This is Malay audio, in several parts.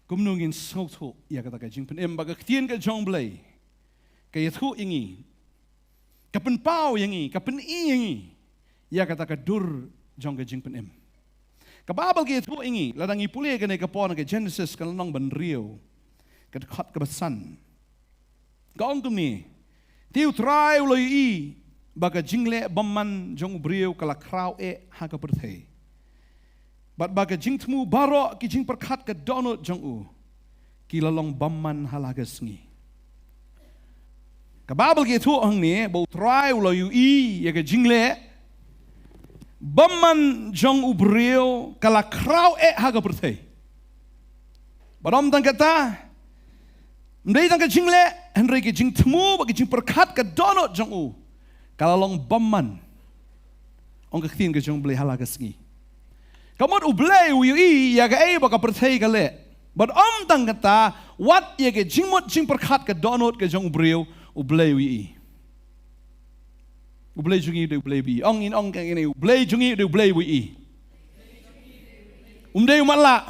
Kum nungin song thu ya kata ka jing pen em baga tien ka jong blai. Ka ya thu ingi. Ka pen pau yangi, ka pen i yangi. Ya kata ka dur jong ka jing pen em. Ka Bible ka thu ingi, ladang i pule ka ne ka pon ka Genesis ka lanong ban rio. Ka khat ka basan. Ka ong kum ni. Tiu trai uloi i baga jingle bamman jong brio kala kraw ha ka perthei. Bat baga jing tmu baro ki jing perkhat ka donut jong u ki lalong bamman halagas ngi. Ka Bible ki thu ang ni bo trai uloi i ya ka jingle bamman jong u brio kala kraw ha ka perthei. Barom tang kata Mdei tang ka jingle henry ki jing tmu baga jing perkhat ka donut jong u kalalong bamman ong ka ktin ka jong blai halagas ngi. Kamot ublay uyi ya ka ay baka perthei ka le. But tang kata wat ya ka jingmot jing perkhat ka donut ka jong ubriw ublay uyi. Ublay jungi de ublay bi. Ong in ong ka ini ublay jungi de ublay uyi. Umday umatla.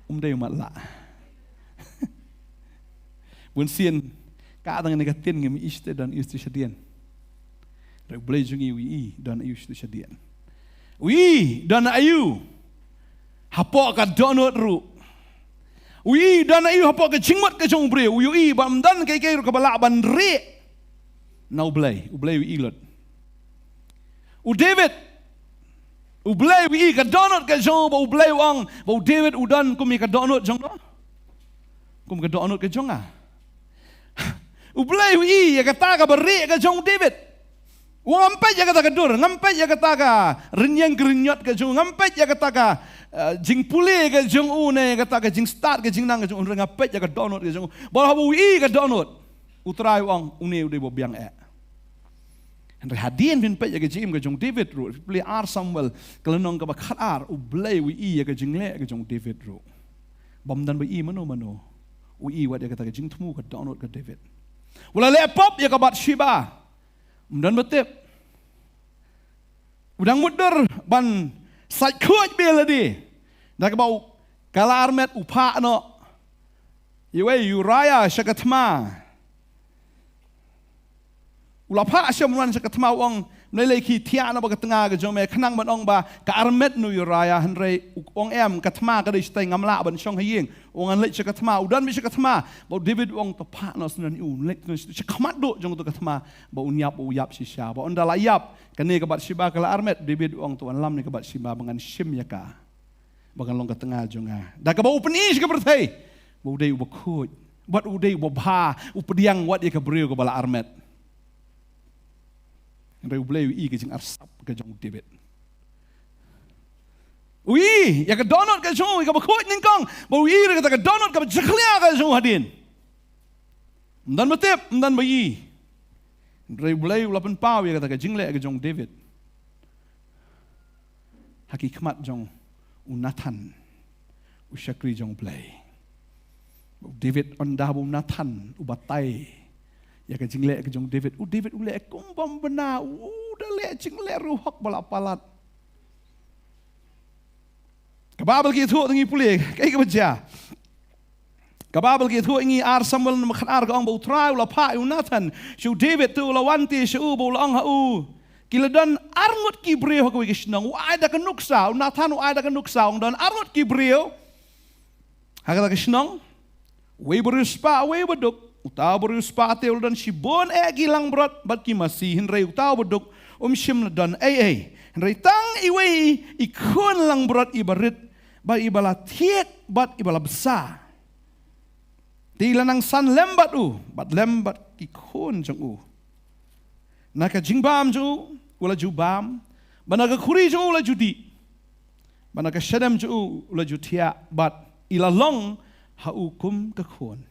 Umday umatla. Bun sien ka atang ni ka tin ngem iste dan iste shadian. Ublay jungi uyi dan ayu iste shadian. Ui dan ayu hapok ka donut ru. Ui dan ayu hapok ka jingmot ka jong bre. Ui bam dan kai kai ka balak ban re. Na ublay ui lot. U David ublay ui ka donut ka jong ba ublay wang ba David udan kum ka donut jong no. Kum ka donut ka jong ah. Ublay ui ya ka ta ka bare ka jong David. Ngampet ya kata kedur, ngampet ya kata ka renyang kerenyot ke jung, ngampet ya kata ka jing pule ke jung une kata ka jing start ke jing nang ke jung ngampet ya ka donut ke jung. Balah ui ke donut. Utrai wang une ude bo biang e. Henry hadien bin pet ya ke jing ke jung David ru, play ar Samuel kelenong ka bakhat ar ublay ui ya ke jing le ke jung David ru. Bam dan ui mano. Ui wat ya kata ka jing tmu ke donut ke David. Wala le pop ya ka Bathsheba. Dan betip udang mudur ban sai khuj bela di dak bau kala armet upa no iwe Uriah syakatma ulapa syamran syakatma wong nilai ki tia na ba tengah ke jome khnang ban ong ba ka armet nu Uriah henry ong em katma ka dei stai ngamla ban syong hayeng ong an lek syakatma udan mi syakatma ba David wong topa no sunan u lek no syakmat do jong to katma ba unyap uyap sisya ba ondala yap kane ka Bathsheba kala armet David wong tuan lam ni ka Bathsheba bangan shim yaka bangan long ka tengah jonga da ka ba upenish ka perthei ba udai ba khoj bat udai ba bha upediang wat ya ka breu ka bala armet Henry ublay ui ke jing arsap ke jong David. Ui, ya ke donut ke jong, ka bakut ningkong. Ba ui ke ta ke donut ka jaklia ke jong hadin. Mdan betip, mdan bayi. Henry ublay ulapan pau ya ke ta ke jing le ke jong David. Hakikmat jong Nathan. Usyakri jong blay. David ondah bu Nathan ubatai. Ya ke jingle ke jong David. David ule kumbam bena. Dah le jingle ruhak balak palat. Kababel ki thu ngi pule kai ka baja. Kababel ki thu ngi ar Samuel makhan ar ka ong ba utrai ula pa Nathan. Shu David tu ula wanti shu bo ula ong ha u. Kiladan arngut ki breo ko gisnang. Wa ada ka nuksa. Nathan wa ada ka nuksa ong dan arngut ki breo. Hakata gisnang. We beruspa we beduk. Utaw berus patel dan sibon gilang berat bat ki masih henry utaw beduk shim dan henry tang iwe ikon lang berat ibarit ba ibala tiek bat ibala besar tila nang san lembat bat lembat ikon jong naka jingbam ju wala jubam banaga khuri ju wala judi banaga shadam ju wala jutia bat ilalong haukum kakon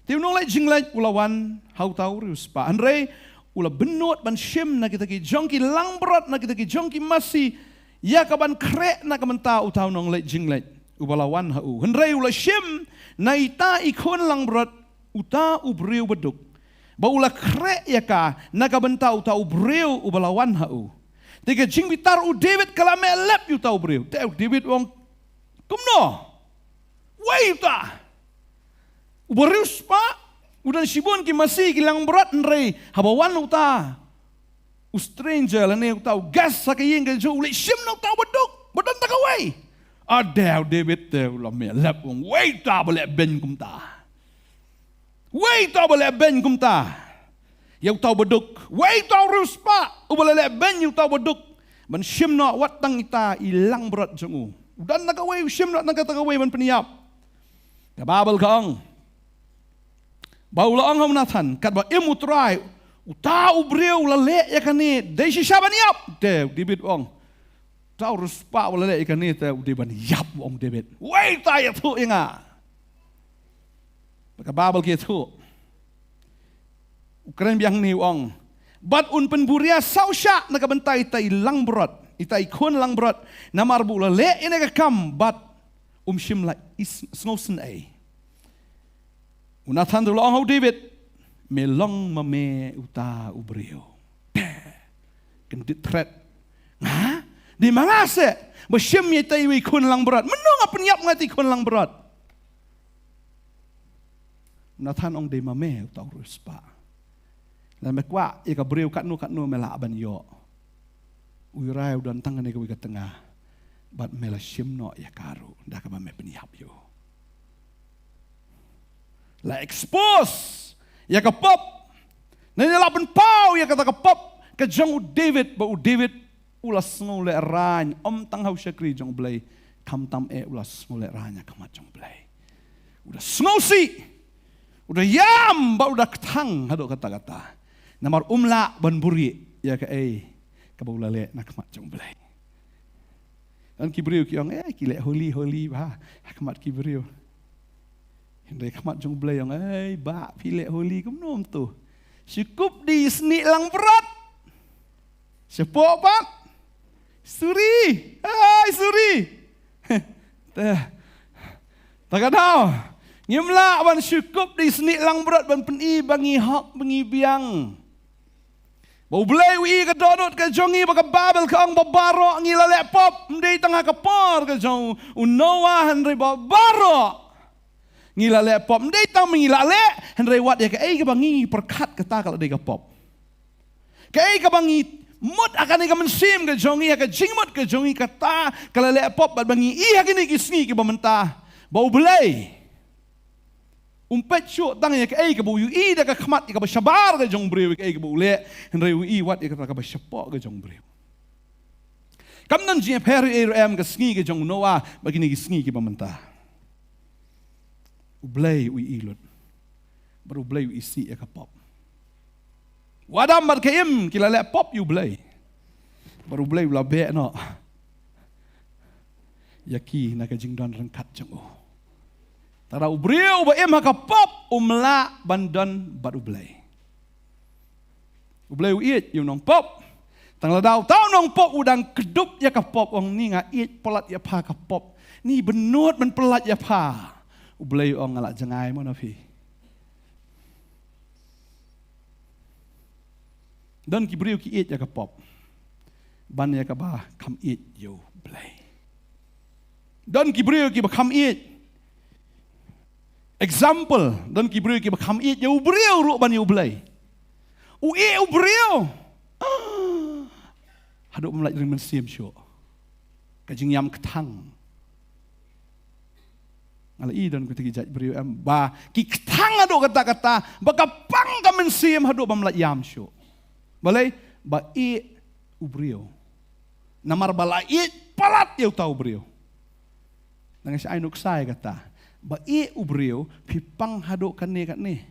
Tiap nong lai jing lai ulawan hau tau rius pa. Andre ula benut ban shim na kita ki jongki lang berat na kita ki jongki masih ya kaban krek na kamenta utau nong lai jing lai ubalawan hau. Andre ula shim na ita ikon lang berat uta ubriu beduk. Ba ula krek ya ka na kamenta uta ubriu ubalawan hau. Tiga jing bitar u David kalame lep utau ubriu. David wong kumno. Wai ta. Ubarius pa. Udan sibon ki masih kilang berat nrei. Habawan uta. Stranger lah ni uta. Gas sakayeng ke jo uli sim na uta beduk. Badan tak away. Ada David te ulam melap wong. Wai ta boleh ben kum ta. Wai ta boleh ben kum ta. Yau tau beduk. Wai tau rus pa. Boleh ben yau tau beduk. Man sim na wat tang ita ilang berat jongu. Udan nak away sim na nak away man peniap. Ka babel kang. Bau la ang ham nathan kat ba imutrai. Uta ubreu la le ya kani. Dei si saban yap. Te David ong. Tau rus pa wala le ikan ni te David yap ong David. Wai ta ya tu inga. Ka babel ki tu. Ukran biang ni ong. Bat un penburia sausya nakabentai ta ilang berat. Ita ikon lang berat. Namar bu la le ina ka kam bat shim la is snowsen ai. Unathan dulu ang David melong mame uta ubreo. Kendit threat. Nga? Di mangase. Basyim ya tayo ikon lang berat. Menung apa niap ngati ikon lang berat. Unathan ang di mame uta urus pa. Lamek wa ika breu kat nu mela aban yo. Uirai udan tangan ika wika tengah. Bat mela shim no ya karu. Dah ka mame peniap yo. La expose ya ka pop nani laban pau ya kata ka pop ka jong David ba David ulas ngole ran tang hau syakri jong blai kam tam ulas ngole ranya kamat jong blai udah sngosi udah yam ba udah ketang hado kata-kata namar umla ban buri ya ka ka ba ulale nak kamat jong blai dan kibriu ki ong kile holy ba kamat kibriu. Hindi kamat jong blay yang ba pilek holy kumnom tu. Syukup di seni lang berat. Siapa pak? Suri. Hai Suri. Tak tahu. Ngimla ban syukup di seni lang berat ban peni bangi hak bangi biang. Bau blay wi ka donut ka jongi baka babel ka ang babaro ngilale pop mday tengah kapar ka jong unoa henry babaro. Ngilale pop ndai tang ngilale henry wat ya ka bangi perkat kata kalau dei ka pop ka bangi mut akan ka mensim ka jongi ka jingmut ka jongi kata kalau le pop bangi i hakini kisngi ki bamenta bau belai umpet syuk tang ya ka bau yu i da ka khmat ka bashabar ka jong breu ka bau le henry i wat ya ka bashapo ka jong breu kam nan ji peri ka sngi ka jong noa bagini kisngi ki bamenta Ublay ui ilot. Baru ublay ui isi ya ka pop. Wadam mat kaim kila le pop yu ublay. Baru ublay ula be no. Yaki na ka jingdon rengkat jeng o. Tara ubriu ba im ha ka pop umla bandan bat ublay. Ublay ui it yu nong pop. Tang ladau tau nong pop udang kedup ya ka pop ong ni nga it pelat ya pa ka pop. Ni benut men pelat ya pa. Ublay ong ngalak jengai mo na fi. Dan kibriu ki it ya ka pop. Ban ya ka ba kam it yo blay. Dan kibriu ki ba kam it. Example, dan kibriu ki ba kam it yo ubriu ru ban yo blay. Ubriu. Haduk melaj ring mensim syo. Kajing yam ketang. Ngalai dan kita kijat beriu ba ki ketang aduk kata-kata baka pang ka mensim haduk bamlat yam syo. Balai ba ubriu. Namar bala palat eu tau beriu. Nang si ainuk sai kata ba ubriu pipang haduk kan ni.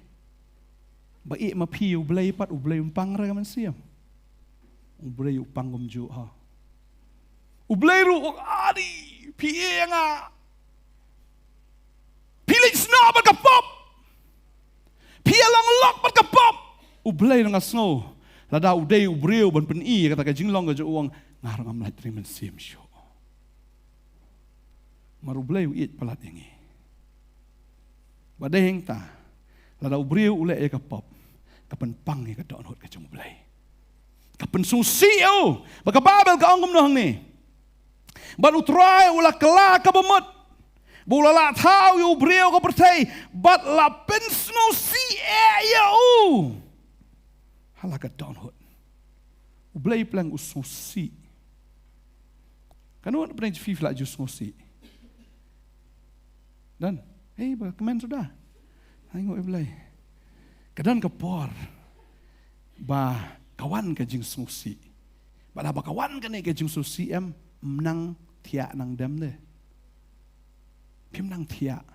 Ba ma piu blai pat ublai umpang ra ka mensim. Ubriu pangum ju ha. Ublai ru adi pie nga pilih snow berkepop, pialang lok berkepop, ublay dengan snow, lada udai ubriu ban peni kata kajing long gajo uang ngarang amlat trimen sim show, marublay it pelat yangi, badai heng ta, lada ubriu ulek ya kepop, kapan pang ya kadon hot kajong ublay, kapan susi eu, baka babel ka angum nohang ni, baru try ulah kelak kabemut. Bula la thao yu brio ko pertai, but la pensno si ya u. Halaga downhut. Ublay plang ususi. Kanu pernah jif la jus ngosi. Dan, ba kemen sudah. Tengok ublay. Kadan kepor. Ba kawan ka jing ngosi. Ba kawan ka ni ka jing susi menang tiak nang dem de. Pim nang tiak.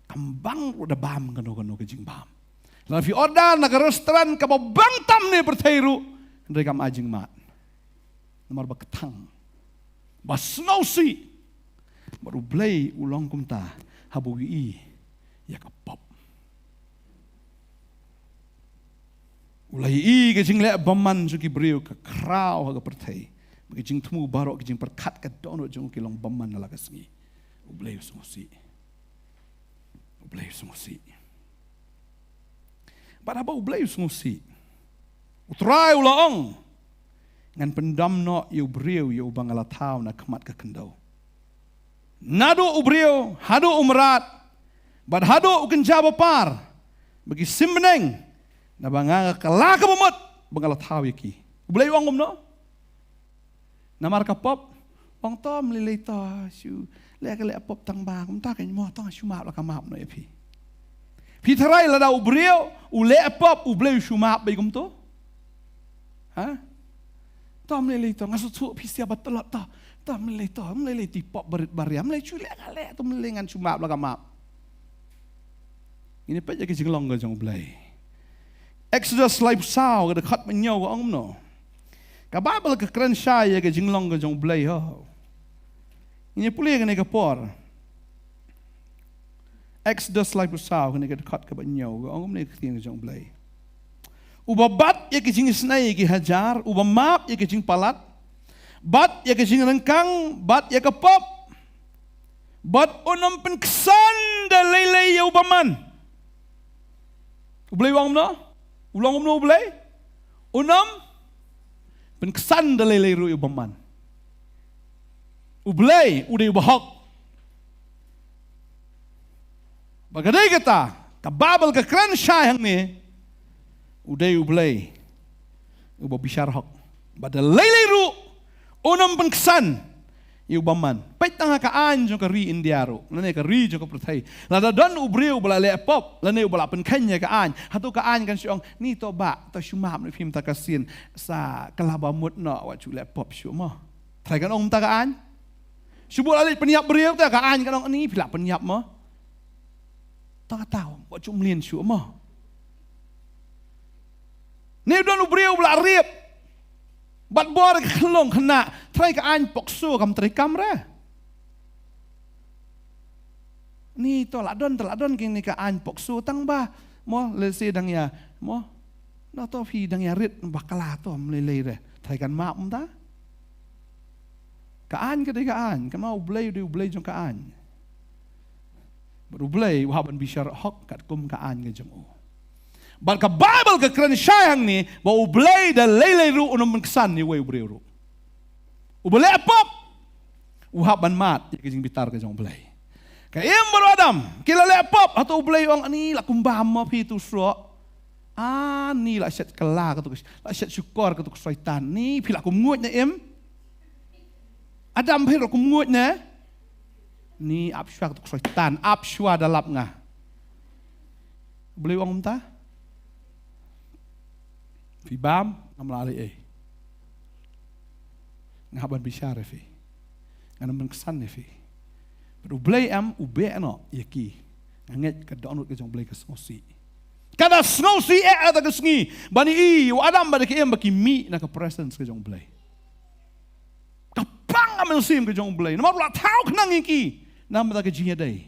Kambang udah bam kano ke jing bam. Lalu fi ordan nak restoran ka bang tam ni pertairu. Ndai kam ajing mat. Nomor ba ketang. Ba snowsi. Baru blay ulang kumta habu i ya ka pop. Ulai i ke jing le baman suki brio ka kraw ha ka pertai. Bagi jing tumu barok ke jing perkat ka dono jing ki long baman la ka sngi. Ublay snowsi. Ublay snowsi. Pada ba ublay snowsi. Utrai ulaong. Ngan pendam no yu brio yu bangalatau na kemat ke kendau. Nado ubrio, hado umrat. Bad hado uken jaba par. Bagi simbeneng. Na banganga kalaka bumot bangalatau yaki. Ublay uang no. Namar ka pop. Wang tom lilay to. Lek pop tang bang. Mta kany mo tang shumap la kamap no yapi. Pitaray la da ubrio. Ule pop ublay shumap bagum to. Ha? Tom lelai to ngasut su pisia batalot to. Tom lelai ti pop berit bariam lelai culi agale to lelai ngan cuma belaka map. Ini pa jadi jinglong ke jong blay. Exodus life sao ke dekat menyau ke ong no. Ka Bible ke keren syai ke jinglong ke jong blay ho. Ini pulih ke ne ke por. Exodus life sao ke ne ke dekat ke menyau ke ong ne ke ting jong blay. Uba bat ya kecing senai ki hajar, uba map ya kecing palat, bat ya kecing rengkang, bat ya kepop, bat unam penkesan dan lelai ya ubaman. Ublay wang no, ulang no ublay, unam penkesan dan lelai ru ubaman. Ublay udah ubahok. Bagaimana kita, kababel ke keren syahang ni. Uday ublay. Uba bishar hok. Bada lelai ru. Unam pengkesan. Iubaman. Pait tanga kaan jong ka ri indiaro. Lane ka ri jong ka pertai. Lada don ubriu bala le pop. Lane ubala penkanya kaan. Hatu kaan kan siong. Ni to ba. To shumap ni pim takasin. Sa kalabamut no. Wacu le pop syumo. Try kan ong takaan. Subul alit peniap beriu ta kaan kan ong ni pilak peniap mo. Tak tahu. Wacu mlien syumo. Ni don ubriu bela riep. Bat bor kelong kena. Try ka an poksu kam trikam re. Ni to la don king ni ka an poksu tang ba. Mo le se dang ya. Mo na to phi dang ya rit bakala to mlelei re. Try kan ma ta. Ka an ka de ka an. Ka mau ublei jong ka an. Ublei wa ban bishar hok kat kum ka an ke jong. But ka Bible ka keren syayang ni, ba ublay da lelay ru unang mengkesan ni way ublay ru. Ublay apop, uhaban mat, ya kajing bitar ka jong ublay. Ka iyam baru Adam, kila le apop, atau ublay ang ani lakumbam mo pitu sro. Ni la syat kala katuk, la syat syukor katuk syaitan. Ni pila kumngut na im. Adam pila kumngut na. Ni apsywa katuk syaitan, apsywa dalap nga. Ublay ang umta? Fibam ngamlali ngaban bisyare fi nganam kesan fi ublay am ube no yaki nganget ka donut ke jong blay ke snosi kada snosi ada ke sngi bani i wa adam ba ke em ba ki mi na ka presence ke jong blay kapang am sim ke jong blay no ma tau knang iki nam da ke jinya dai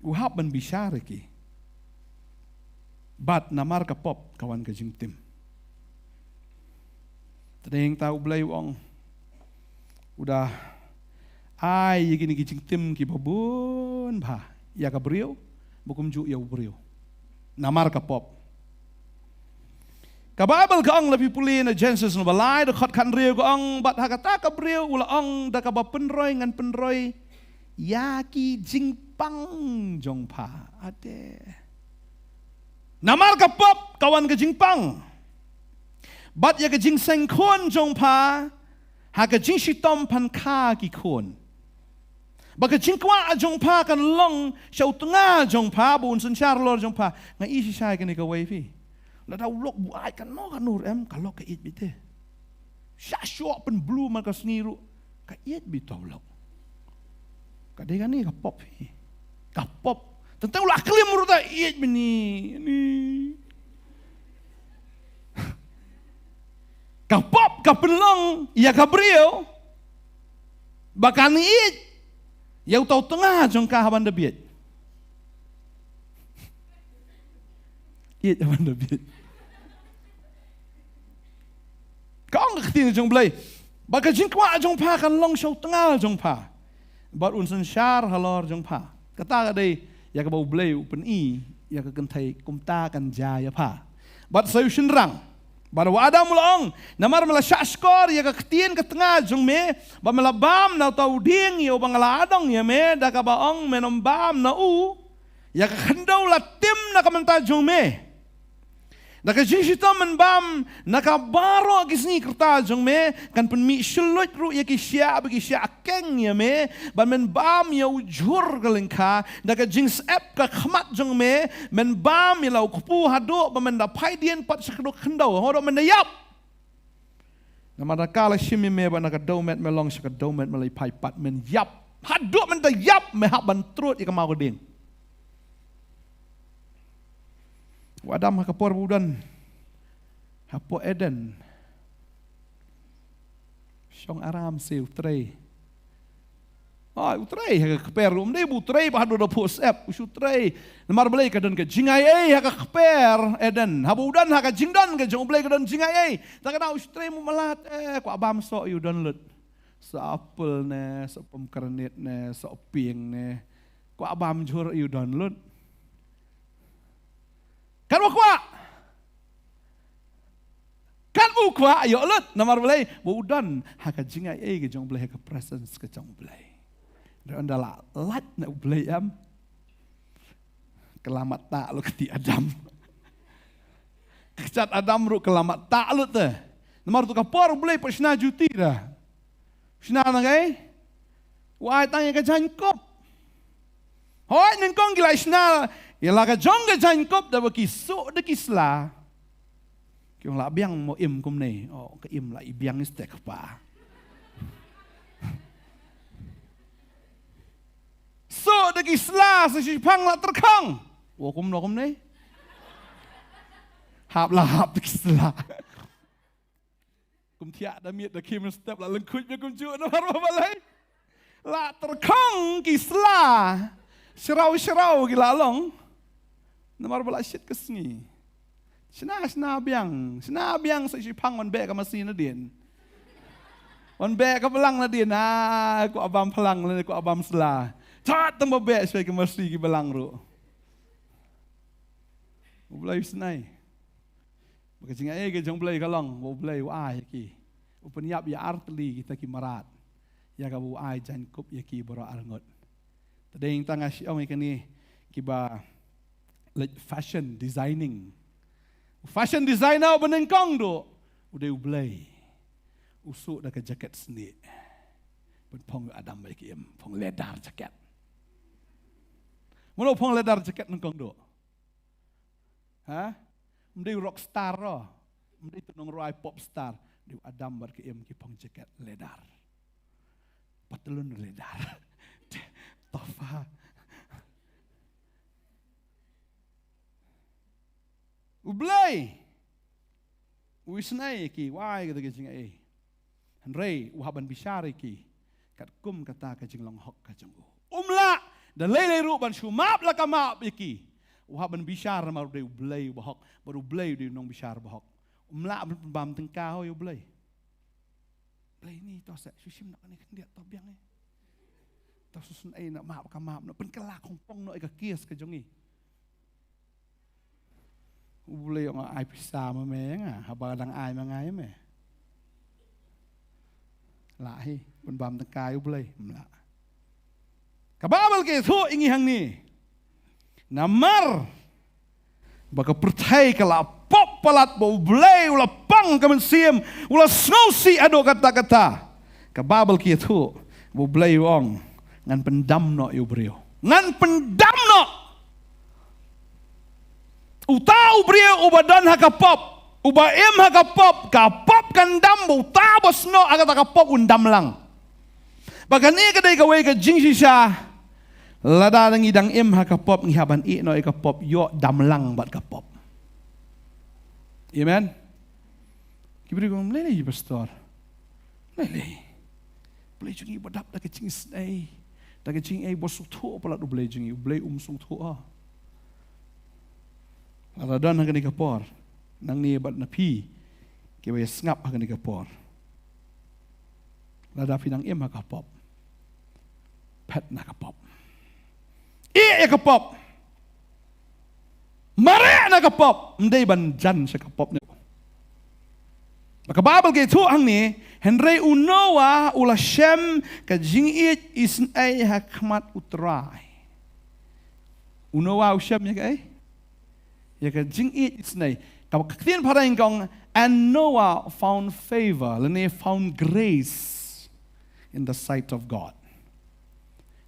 uhab ban bisyare ki bat namar ka pop kawan ka jing tim. Tadeng tahu belai wong. Udah ai gini jing tim ki babun bah. Ya ka beriu, bukum ju ya beriu. Namar ka pop. Ka Bible ka ong lebih puli na Genesis no balai da khot kan riu ka ong bat hakata ka briu ula ong da ka ba penroi ngan penroi yaki jingpang jong pa ade. Namar ka pop kawan ka jingpang. Bat ya ka jing seng kon jong pa ha ka jing shitom pan ka ki kon. Ba ka jing kwa jong pa kan long shau tunga jong pa bun sun charlor jong pa nga isi sai ka ni ka wei fi. Lah dah ulok buat kan no kan nur kalau ke it bite. Syasyo pen blue man ka sniru ka it bite ulok. Ka de kan ni ka pop. Ka pop. Tentang ulah kelim ruta it bini ni. Ka pop ka penlong ya ka brio. Bakan it. Ya tau tengah jong ka haban debiet. It haban debiet. Kau nggak ketemu jong belai, bagai jingkwa jong pa kan long show tengah jong pa, bar unsen syar halor jong pa, kata kadai ya ke bau belai upen i, ya ke kentai kumta kan jaya pa, bat sayu shinrang, bar wada mulong, namar mela syaskor ya ke ketien ke tengah jong me, ba mela bam na tau ding ya bang ladong ya me, dah ke baong menom bam na ya ke kendau la tim na kamenta jong me. Naka jinsita man bam naka baro gisni kerta jong me kan pen mi shulut ru ya kisya bagi sya keng ya me ban men bam ya ujur galengka naka jins ep ka khmat jong me men bam ya lau kupu hado ban men da pai dien pat sakdo khendau hodo men da yap namada kala shimi me ban naka domet melong sakdo domet melai pai pat men yap hado men da yap me hak ban trut ya kamau ding. Wadam hakapor budan hapo Eden syong aram se utrei utrei hakaper dei butrei bahado do posep usutrei namar belai kadan ke jingai hakaper Eden habudan haka jingdan ke jong belai kadan jingai takana usutrei mu malat ko abam so yudan lut so apel ne so pomkernit ne so pieng ne ko abam jur yudan lut. Kan wakwa, kan ukwa ayo lut namar belai budan haka jingai ke jong belai haka presence ke jong belai. Dan adalah lat na belai kelamat tak lu keti Adam. Kecat Adam ru kelamat tak lu teh. Namar tu kapor belai pasna juti dah. Pasna nangai, wai tanya ke jangkop. Hoi nengkong gila isna. Ialah ka jong ka jangkop da baki sok de kisla. Kyong la biang mo im kum ne. Ka im la ibiang istek pa. Sok de kisla sa sipang la terkang. Wo kum no kum ne. Hap la hap de kisla. Kum tiak da miet da kim step la lengkuj be kum ju no har balai. La terkang kisla. Serau-serau gila long. Namar bala shit kesni. Sina biang sa sipang wan be ka masi na din. Wan be ka belang na din ko abam pelang le ko abam sela. Tat tamba be sai ka masi ki belang ru. Ublai snai. Baka jinga ke jong blai ka long, ublai wa ai ki. Upen yap ya artli kita ki marat. Ya ka bu ai jan kup ya ki boro arngot. Tadeng tanga siong ikani ki ba fashion designing. Fashion designer benengkong do. Udah ublay. Usuk dah ke jaket sendiri. Pun pong Adam baik em. Pong ledar jaket. Mana pong ledar jaket nengkong do? Ha? Mending rockstar roh. Mending tunong roy pop star. Dia Adam baik em ki pong jaket ledar. Patelun ledar. Tofa. Ublay. Uisnai ki wai kata ke jingai. Hanrei uhaban bisyari ki. Kat kum kata ke jing long hok ka jong. Umla dan lele ru ban shumap la kamap iki. Uhaban bisyar maru de ublay bahok. Baru ublay de nong bisyar bahok. Umla bam tengka ho ublay. Ublay ni to sa susim nak ni kendia to biang ni. To susun ai nak map kamap nak pen kelak hongpong no ka kies ka jongi. Boleh orang ai pisah memang haba dang ai mangai me. Lah hi pun bam tengkai boleh mla. Kababal ke thu ingi hang ni. Namar baka pertai kala pop palat bau blay ula pang kamen siem ula snowsi ado kata-kata. Kababal ke thu bau blay wong ngan pendam no yu brio. Ngan pendam no. Utau brio ubadan hakapop, uba em hakapop, kapop kandam uta bosno agak hakapop undam lang. Bagan ni kadai kawai ka jingsi sya, lada nang idang em hakapop ngihaban i no kapop yo dam lang bat kapop. Amen. Kibri kong lele pastor, lele. Boleh jungi badap dah kecing snai, dah kecing bosuk tu pala tu boleh jungi, boleh sung tu Radon hang ni kapor, nang ni bat napi, kaya ngap hang ni kapor. Lada pinang em kapop, pet na kapop, kapop, mare na kapop, mday banjan sa kapop ni. Maka Babel kay tu hang ni, Henry unowa ula Shem ka jingit isn ay hakmat utray. Unowa u Shem ya kay? Ya ka jingit isnay. Kau katian parang kong, and Noah found favor, lene found grace in the sight of God.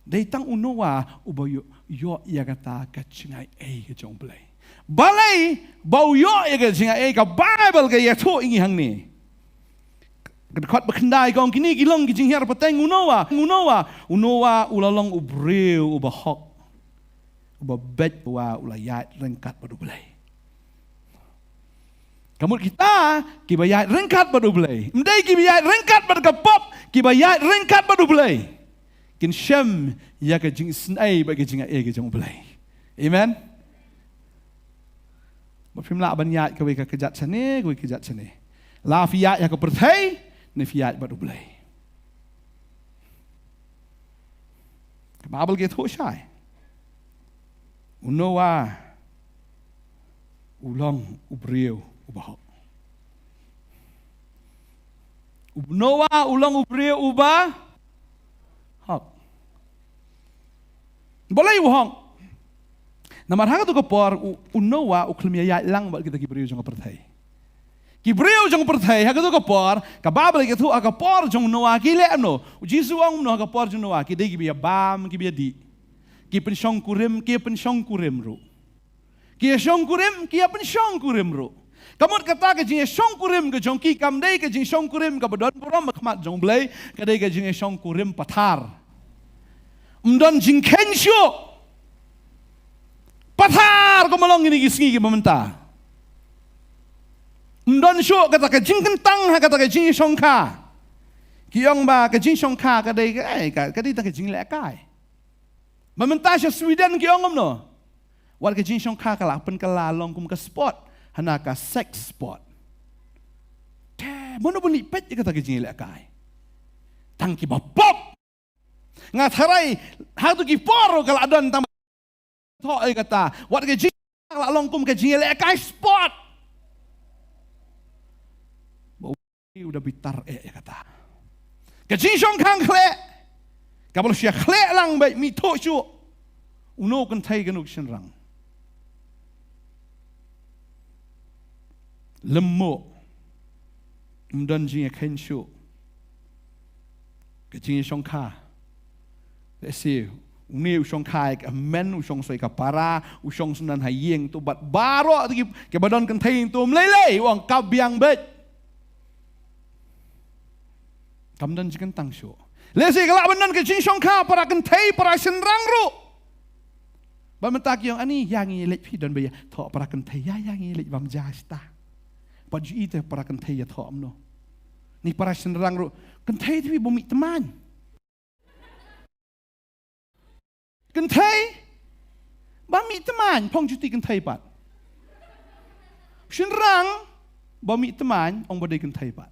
Datang unowa uba yo ya kata ka jingai ka jong play. Balay bau yo ya ka jingai ka Bible ka ya tu ingi hang ni. Kat berkendai kong kini kilong ki jinghiar pateng unowa ulalong ubreu uba hok. Uba bet bawa ulayat rengkat padu belai. Kamu kita kibayat rengkat padu belai. Mdai kibayat rengkat padu kapop, kibayat rengkat padu belai. Kin Shem ya ke jing snai bagi jing ke jong belai. Amen. Bapimla banyat kawe ka kejat sane, kawe kejat sane. La fiat ya ke pertai, ne fiat padu belai. Kababel get ho syai. Unowa ulang ubriu ubah. Unowa ulang ubriu ubah. Hak. Boleh uhang. Namar hang tu kapor unowa uklemia ya lang bal kita kibriu jong pertai. Kibriu jong pertai hang tu kapor kababel ke tu akapor jong noa ki le no. Jisu ang no akapor jong noa ki dei ki bam ki di. Ki pensyong kurim ru. Ki syong kurim, ki pensyong kurim ru. Kamu kata ke jing syong kurim ke jong ki kam dei ke jing syong kurim ke badon puram makmat jong blai ke dei ke jing syong kurim pathar. Mdon jing kensyo. Pathar ko malong ini gisngi ki mementa. Mdon syo kata ke jing kentang kata ke jing syong ka. Ki yong ba ke jing syong ka ke dei ke dei ta ke jing lekai. Mementasya Sweden ki ongom no. Warga jinsong kakala pen kalalong kum ka spot hanaka sex spot. Mono beli pet kata ke jingile kai. Tangki bapop. Ngatharai hatu ki poro kala adon tam to ai kata warga jinsong kalalong kum ka jingile kai spot. Bau udah bitar kata. Ke jinsong kang kle. Kabel siya kle lang baik mito siyo. Uno kan tay ganuk senrang. Lemmo. Mdan jing ken siyo. Kejing song ka. Lesi. Uni usong ka ek men usong soy kapara usong sunan hayeng tu bat baro tu ke badan kan tay tu melelei wang kabyang bet. Kamdan jikan tang siyo. Lesi kalau benar ke jing ka para kentai para senrang ru. Bamentak yang ani yang ngilik pi dan baya thok para kentai ya yang ngilik bam jasta. Baju itu para kentai ya thok amno. Ni para senrang ru kentai tu bumi teman. Kentai bami teman pong juti kentai pat. Senrang bami teman ong badai kentai pat.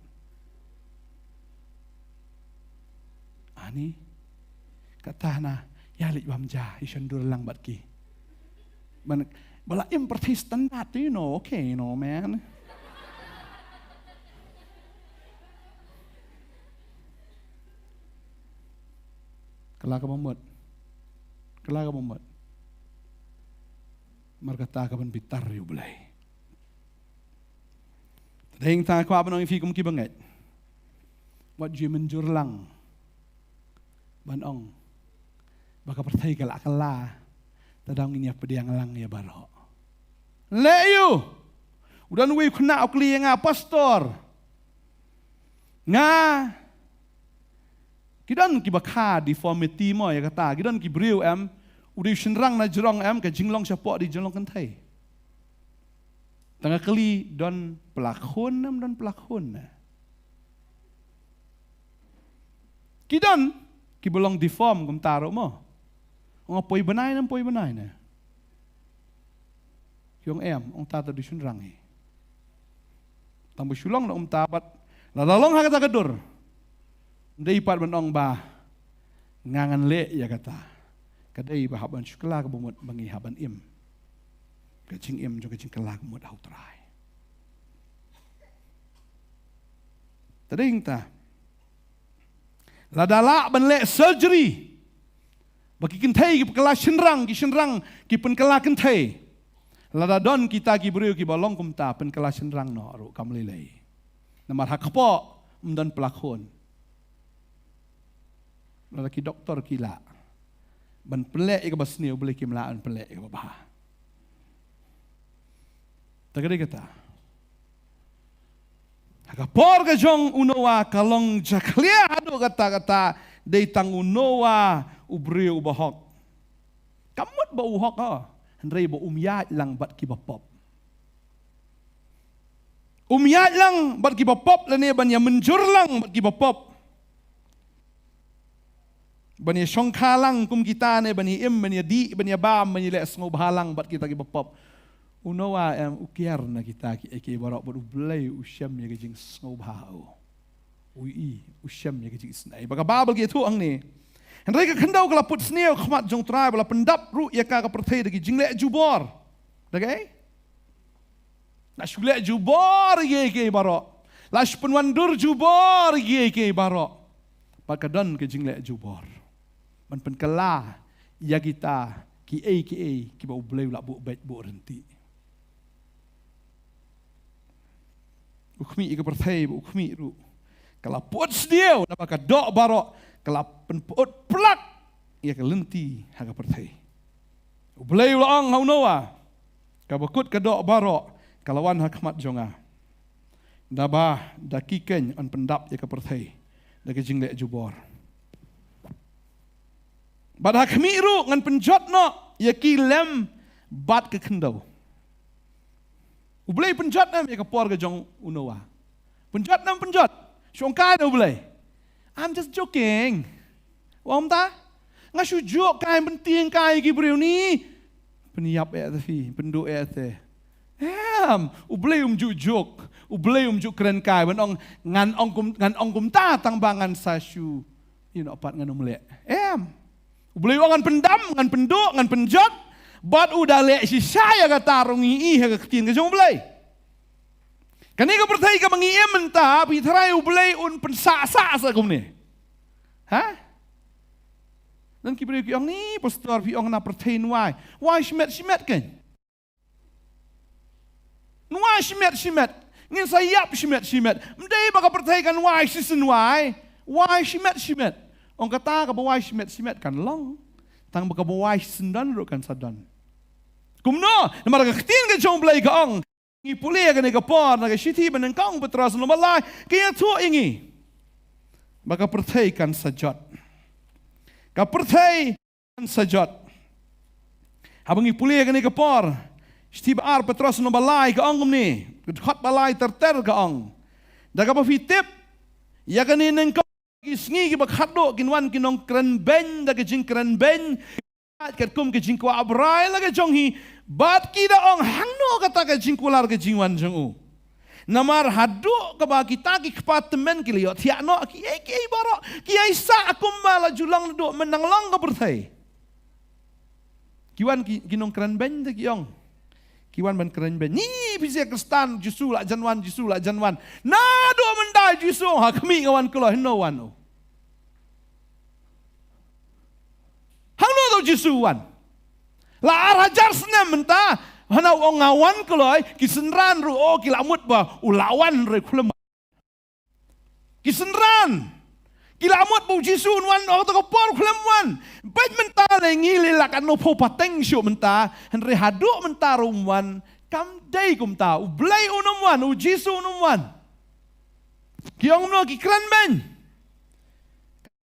Ani kata na ya lik bamja isan dur lang bat ki. Bala imperti standard, okay, man. Kelaka membuat. Markata ka ban bitar yu belai. Tadeng ta ko abanong ifikum ki banget. Wat ju menjur lang. Banong. Baka pertai kala. Tadang ini apa dia lang ya baro. Le yu. Udah nuwi kuna okli nga pastor. Nga kidan ki bakha deformity mo ya kata. Kidan ki briu udah senrang na jerong ke jinglong siapa di jinglong kentai. Tengah kali don pelakon. Kidan ki belong deform kum taruh mo. Ong poi benai na. Yung tata di senrang Tambu sulong na tabat lalalong hakata kadur. Ndai pat benong ba ngangan le ya kata. Kadai bahaban syukla ke bumut bangi haban im. Kecing im juga kecing kelak mut hau terai. Tading ta. Ladala ban le surgery. Bagi kentai ki pekala senrang ki penkala kentai. Ladadon kita ki beriu ki balong kum ta penkala senrang no ru kam lelei. Namar hakpo dan pelakon. Lelaki doktor kila. Ban pelek ke basniu boleh ki melaan pelek ke babah. Tagadi kata. Hakapor ke jong unowa kalong jaklia adu kata dei tang unowa ubriu bahok. Kamut ba uhok Hendrai ba umyat lang bat ki bapop. Umyat lang bat ki bapop lani ban ya menjur lang bat ki bapop. Bani songkalang kum kita ne bani bani di bani bam bani le sngob halang bat kita ki bapop. Unowa ukiar na kita ki barok bot ublay usyam ya gejing sngob hao. Ui usyam ya gejing snai. Baka babel ki tu ang ni. Hendrai ka khandau kala put sneo khmat jong trai bala pendap ru ya ka perthai dagi jingle jubor. Dagai? Lash gule jubor ye ki barok. Lash penwandur jubor ye ki barok. Pakadon ke jingle jubor. Man penkala ya kita ki bau bleu la bu bet bu renti. Ukmi ke perthai ukmi ru. Kala pot sdio na baka dok barok kala penpot plak ya ke lenti haga perthai. Bleu la ang hau noa. Ka bakut ka dok barok kalawan hakmat jonga. Dabah dakiken an pendap ya ke perthai. Dagi jingle jubor. Bad hakmiru ngan penjot no ya ki lem bat ke kendau. Ublay penjot nam ya ke por ke jong unowa. Penjot. Syongka do ublay. I'm just joking. Wam ta? Ngasu jok kai penting kai ki briu ni. Peniap fi, pendu te. Ublay jok. Ublay juk keren kai ban ngan ong kum ta tang bangan sasu. Pat ngan umle. Ublay ngan pendam, ngan penduk, ngan penjot, bat udah le si saya kata rungi ha ketin ke jong ublay. Kani ka perthai ka mangiem menta pi tharai ublay un pensa-sa sa kum ni. Ha? Dan ki beri ki ong ni pastor pi ong na perthai nuai. Why shimet kan? Nuai shimet. Ngin sayap shimet. Mdai baka perthai kan why season why? Why shimet. Ong kata ka bawai simet kan long. Tang baka bawai sendan ro kan sadan. Kumno, namar ka ktin ka jong blay ka ong. Ngi puli ka ni ka por na ka shiti ban kang betras no malai. Kaya tu ingi. Baka perthai kan sajot. Ka perthai kan sajot. Habang ngi puli ka ni ka por. Shiti ba ar betras no malai ka ong ni. Khot balai ter ka ong. Daga pa fitip. Ya ka ni nang Kisngi ki bakhado kinwan kinong kren ben da ke jing kren ben kat kum ke jing kwa abrai la ke jong hi bat ki da ong hangno kata ke jing kular ke jing wan jong u namar hadu ka ba kita ki department ki liot ya no ki baro ki ai sa akum mala julang do menang long ka berthai kiwan kinong kren ben da ki ong Kiwan ban keren ben. Ni bisa Kristan Jisu la janwan Jisu la janwan. Na do mendai Jisu ha kami ngawan kelo no wan. Hang no do Jisu wan. La arajar senem menta hana ong ngawan kelo kisenran ru kilamut ba ulawan re kulem. Kisenran Kilamut bu Jisu wan to ko por kulem wan. Baik menta le ngili la kan no po pateng syu menta henre hadu menta rumwan kam dai kum ta u blai unum wan u Jisu unum wan. Kiong no ki kran ben.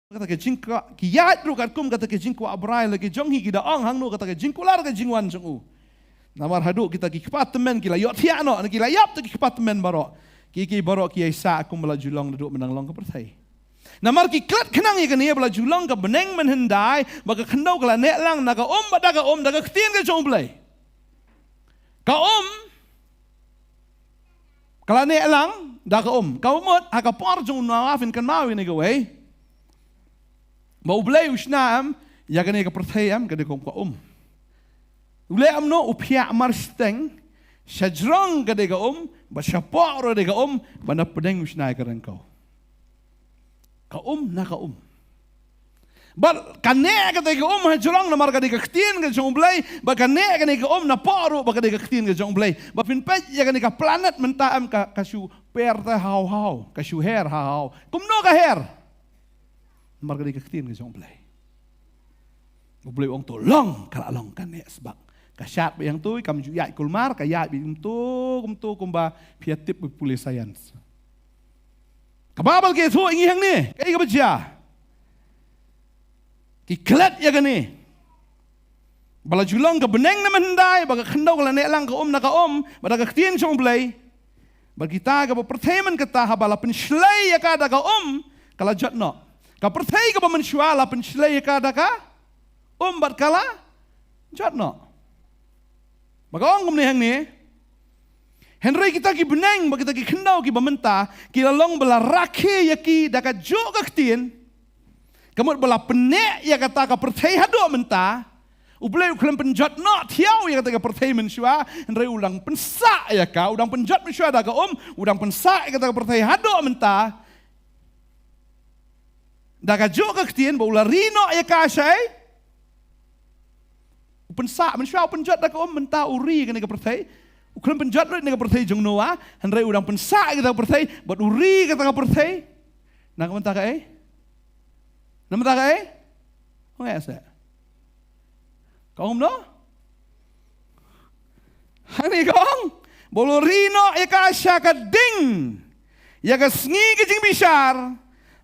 Kata ke jingka ki yat ru kat kum kata ke jingku abrai lagi jong hi ki da ong hang no kata ke jingku lar ke jingwan jong u. Namar hadu kita ki apartemen kila yot hiano kila yap ki apartemen baro. Ki baro ki isa aku mela julong duduk menang long ke pertai. Namar ki klat kenang ya kene bela julong ka beneng menhendai baka khendau kala nek lang naga daga ktien ke jong blai. Ka kala nek lang daga ka umot haka por jong nawafin kan mawi ne gawai. Ba blai usnaam ya kene ka perthayam ka de kom ka Ule amno upia marsteng shajrong ka de ka ba syapor de ka ba na pedeng usnai ka rengkau. Ka na ka But kane ka te ka hajrong na marka de ka ktien ka jong blai ba kane ka ne ka na paru ba ka de ka ktien ka jong blai ba pinpet ya ka ne ka planet mentaam ka shu perta hau ka shu her hau kumno ka her marka de ka ktien ka jong blai blai ong to long kala long kane sebab ka syat yang tu kam ju yai kulmar ka yai kum tu kumba piatip puli science Kababal ke tu ingi hang ni, kai ka baca. Ki klat ya gani. Bala julong ka beneng na mandai, baga khendau kala nek lang ka na ka bada ka ktien song blai. Ba kita ka perteman kata habala penslay ya ka da ka kala jatno. Ka pertei ka mensyuala penslay ya ka da ka bat kala jatno. Baga ong ni hang ni. Henry kita ki beneng, kita ki kendau ki bamenta, ki lalong bela rakhe ya ki daka jok ktien. Kamut bela penek ya kata ka perthai hadu menta. Ublai uklem penjat no tiau ya kata ka perthai mensua, Henry ulang pensa ya ka, udang penjat mensua daka udang pensa ya kata ka perthai hadu menta. Daka jok ktien ba ular rino ya ka syai. Pensa mensua penjat daka menta uri ka perthai. Ukran penjat lo nega perthai jong noa, henry udang pensa kita perthai, bat uri kita perthai. Nak mentaka Nak mentaka Kau ngasa. Kau no? Hani kong, bolorino eka syaka ding, ya ka sngi ke jing bisar,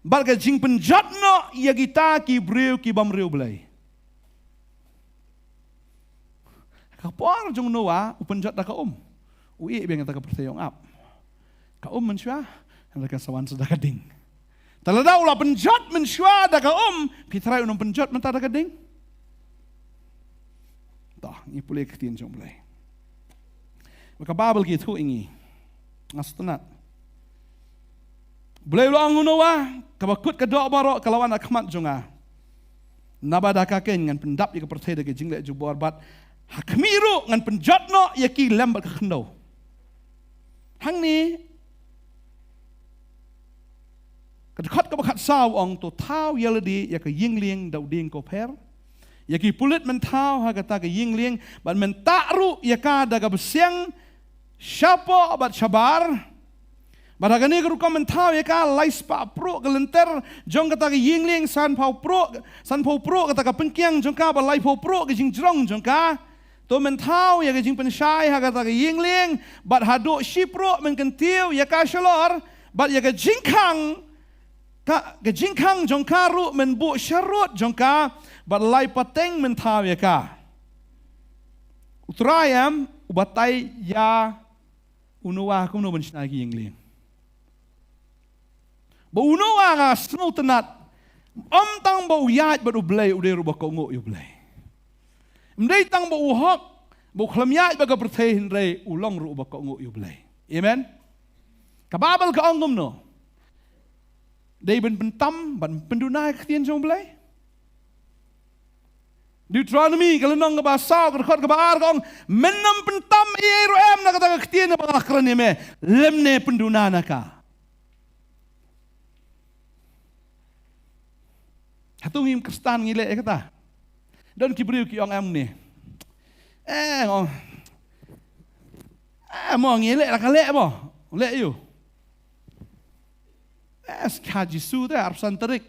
bal ka jing penjat no ya kita ki breu ki bamreu belai. Kapor jong noa upenjat da ka ui biang ta ka pertayong ap ka mensua han ka sawan sedaka ding talada ula penjat mensua da ka pitrai unong penjat menta da ka ding tah ni pulih ktien jong blai maka babel gitu ingi ngastenat blai lo ang noa ka bakut ka do baro kalawan akmat jonga nabada ka ken ngan pendap ya ka pertai da ka jing le jubor bat hakmiru ngan penjatno yaki lembat ka khendau. Hang ni kadkhat ka bakhat saw ong to tau yaladi ya ka yingling dau ding ko per. Yaki pulit men tau ha kata ka yingling ban men ta'ru ya ka daga besyang syapo bat syabar. Badagani ka ruka men tau ya ka lais pa pro gelenter jong kata ka yingling san pau pro kata ka pengkiang jong ka ba lai pau pro ka jing jrong jong ka. To mentau ya gajing pensyai ha kata ke yingling bat haduk shipro men kentiu ya ka shalor bat ya gajing kang jongkaru men bu syarut jongka bat lai pateng mentau ya ka utrayam ubatai ya unuwa kum no bensyai yingling ba unuwa ga snu tenat tang ba uyat bat ublai ude rubah kongo yu blai Mdai tang ba uhok, ba khlamyai ba ka perthai hinrei ulong ru ba ka ngu yublai. Amen. Kababal ka ongum no. Dai ben pentam ban pendunai ktien jong blai. Deuteronomy kalau nong bahasa kerkot kebar kong menam pentam iero em nak kata ketien apa akran ni me lemne penduna naka. Hatung im Kristen ngile kata. Don kibriu ki ong em ni. Ngong. Mo ngile la kale mo. Le you. Kaji su dah arsan terik.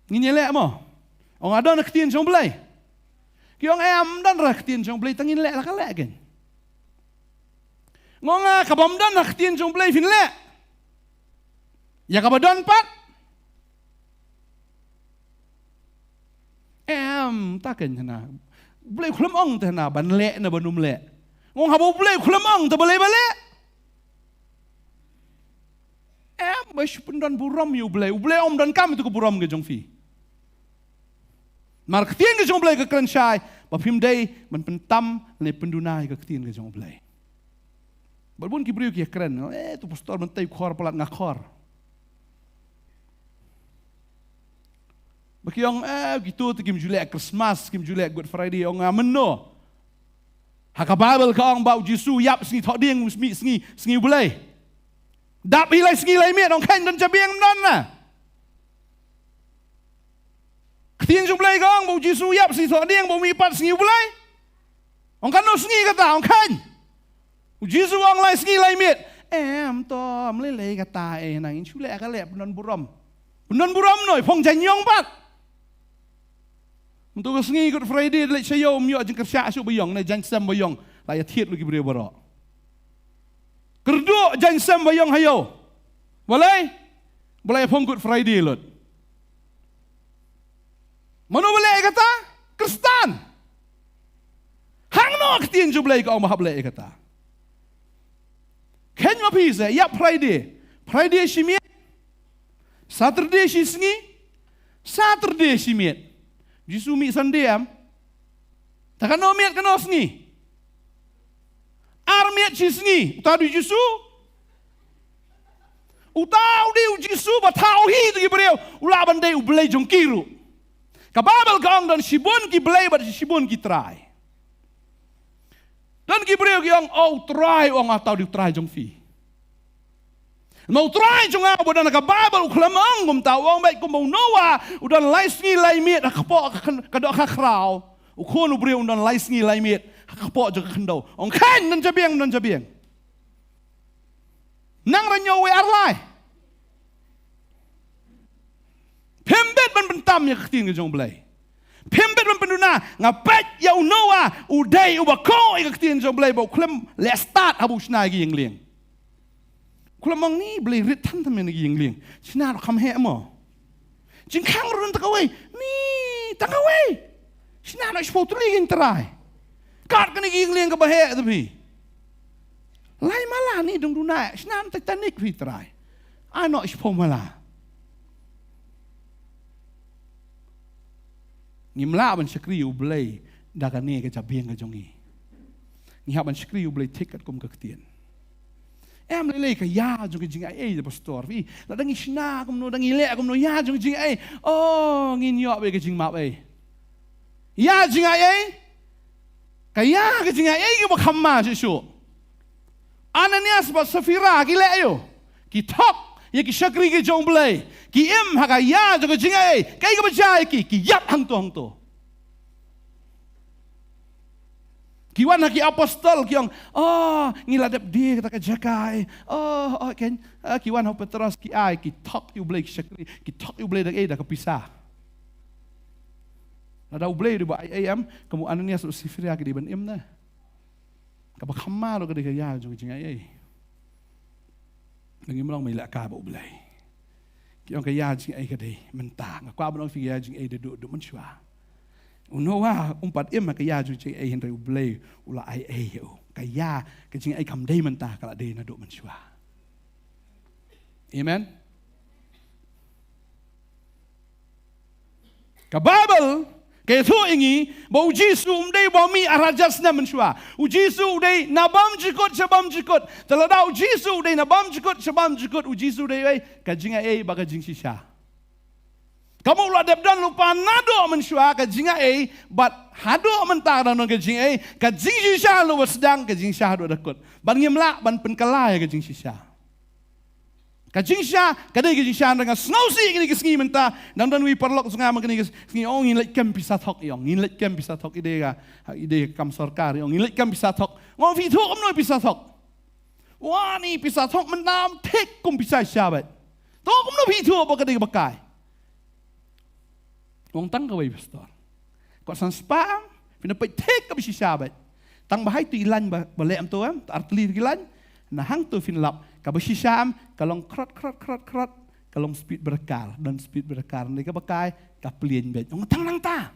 Ngile mo. Ong ada nak ketien jong belai. Ki ong em dan rak ketien jong belai tangin le la kale gen. Ngong kabam dan nak ketien jong belai fin le. Ya kabadon pat. Em takkan na. Belai kulam ong teh na ban le na banum le. Ngong habo belai kulam ong teh belai balik. Em mas pendan buram you belai. Belai om dan kam itu ke buram ke jong fi. Mar ketien ke jong belai ke keren syai. Bapim day man pentam le pendunai ke ketien ke jong belai. Balbun kibriu ki keren. Tu pastor mentai khor pelat ngakor. Bagi yang gitu tu kim julek Christmas, kim julek Good Friday orang meno. Haka Bible ka ang bau Jisu yap singi thok ding singi bulai. Dap hilai singi lai miet orang kan dan jabiang non na. Ketien jung bulai ka ang bau Jisu yap singi thok ding bau mi pat singi bulai. Orang kan no singi kata orang kan. Jisu orang lai singi lai miet. Em to melelei kata nang julek ka lep non buram. Non buram noi phong janyong pat. Untuk sengi Good Friday lek saya myo jeng kerja asu bayong na jang sam bayong la ya thiet lu ki bre baro. Kerdo jang sam bayong hayo. Boleh? Boleh phong Good Friday lot. Mano boleh kata? Kristen. Hang no ketien ju boleh ka mahab boleh kata. Ken ma pise ya Friday. Friday shimiet. Saturday shi sengi. Saturday shimiet. Jisu mi sandiam. Takkan no miat kena sengi. Armiat si sengi. Utau di Jisu. Utau di Jisu batau hi tu kibriu. Ula bandai ublay jong kiru. Kababel kaong dan shibun ki blay bat shibun ki try. Dan kibriu ki ong try ong atau di try jong fi. Mau try jong apa dan kababel uklamang gum tau ong baik kum Noah udan lai sengi lai miet kapok kadok kakrau ukon ubriu udan lai sengi lai miet kapok jaga kendau ong kan dan jabiang nang ranyo we arlai pembet ban bentam ya ketien ke jong belai pembet ban penduna ngapet ya Noah udai ubako ya ketien jong belai bau klem le start abu sna gi yang liang kulo mang ni boleh rit tan tamen lagi yang liang. Cina kam he mo. Jing kang run takawai. Ni takawai. Cina nak sepuluh tuli yang terai. Kat kena yang liang ke bahaya tapi. Lai malah ni dung duna. Cina Titanic pi terai. Anak sepuluh malah. Ngimla ban sekriu boleh dagane ke jabiang ke jongi. Ngihap ban sekriu boleh tiket kum ke ketien. Em lele ka ya jong jing ai pastor vi la dangi sina kum no dangi le kum no ya jong jing ai ngin yo be ke jing ma ai ya jing ai ka ya ke jing ai ki ba kham ma su Ananias ba Safira ki le yo ki thok ye ki shakri ki jong blai ki em ha ka ya jong jing ai kai ka ba jai ki yap hang to Kiwan haki apostol kiong ngiladap dia kata kejakai kan kiwan hau Petros ki ai ki tok you blake shakri ki tok you blake dah kepisah ada ublay di ba ayam kamu Ananias Safira ki di ban im na ka ba khamma lo ka di ya jong jing ai ngi mlong mai la ka ba ublay kiong ka ya jing ai ka di mentang ka ba nong fi ya jing ai de do man chua Noah umpat im kaya ju cing ai henry ublay ula ai yo kaya ke cing ai kam dei mentah kala dei na do mensua. Amen. Ka Bible ke thu ingi bo Jisu dei bo mi arajas na mensua. U Jisu dei nabam jikot sabam jikot. Talada u Jisu dei nabam jikot sabam jikot u Jisu dei ka cing ai ba ka cing sisa. Kamu ulah debdan lupa nado mensyua ke jinga but hado mentah dan ke jing ke jing shisha lu sedang ke jing syah do dakut. Ban ngimla ban penkalai ke jing shisha. Ke jing syah ke de ke jing syah dengan snowsi ke sengi mentah dan wi perlok sungai ke sengi oh ngilet kem bisa thok yong ngilet kem bisa thok ide kam sarkar yong ngilet kem bisa thok ngom fi thok kam no bisa thok. Wah ni bisa thok menam tek kum bisa syabat. Tok kum no fi thok apa ke de bakai. Wong tang ka way pastor. Ko san spam, pina pa tek ka bisi sabat. Tang bahay tu ilan bale am to am, artli ilan, na hang tu finlap ka bisi sam, kalong krot, kalong speed berkar dan speed berkar ni ka bakai ka plien bet. Wong tang nang ta.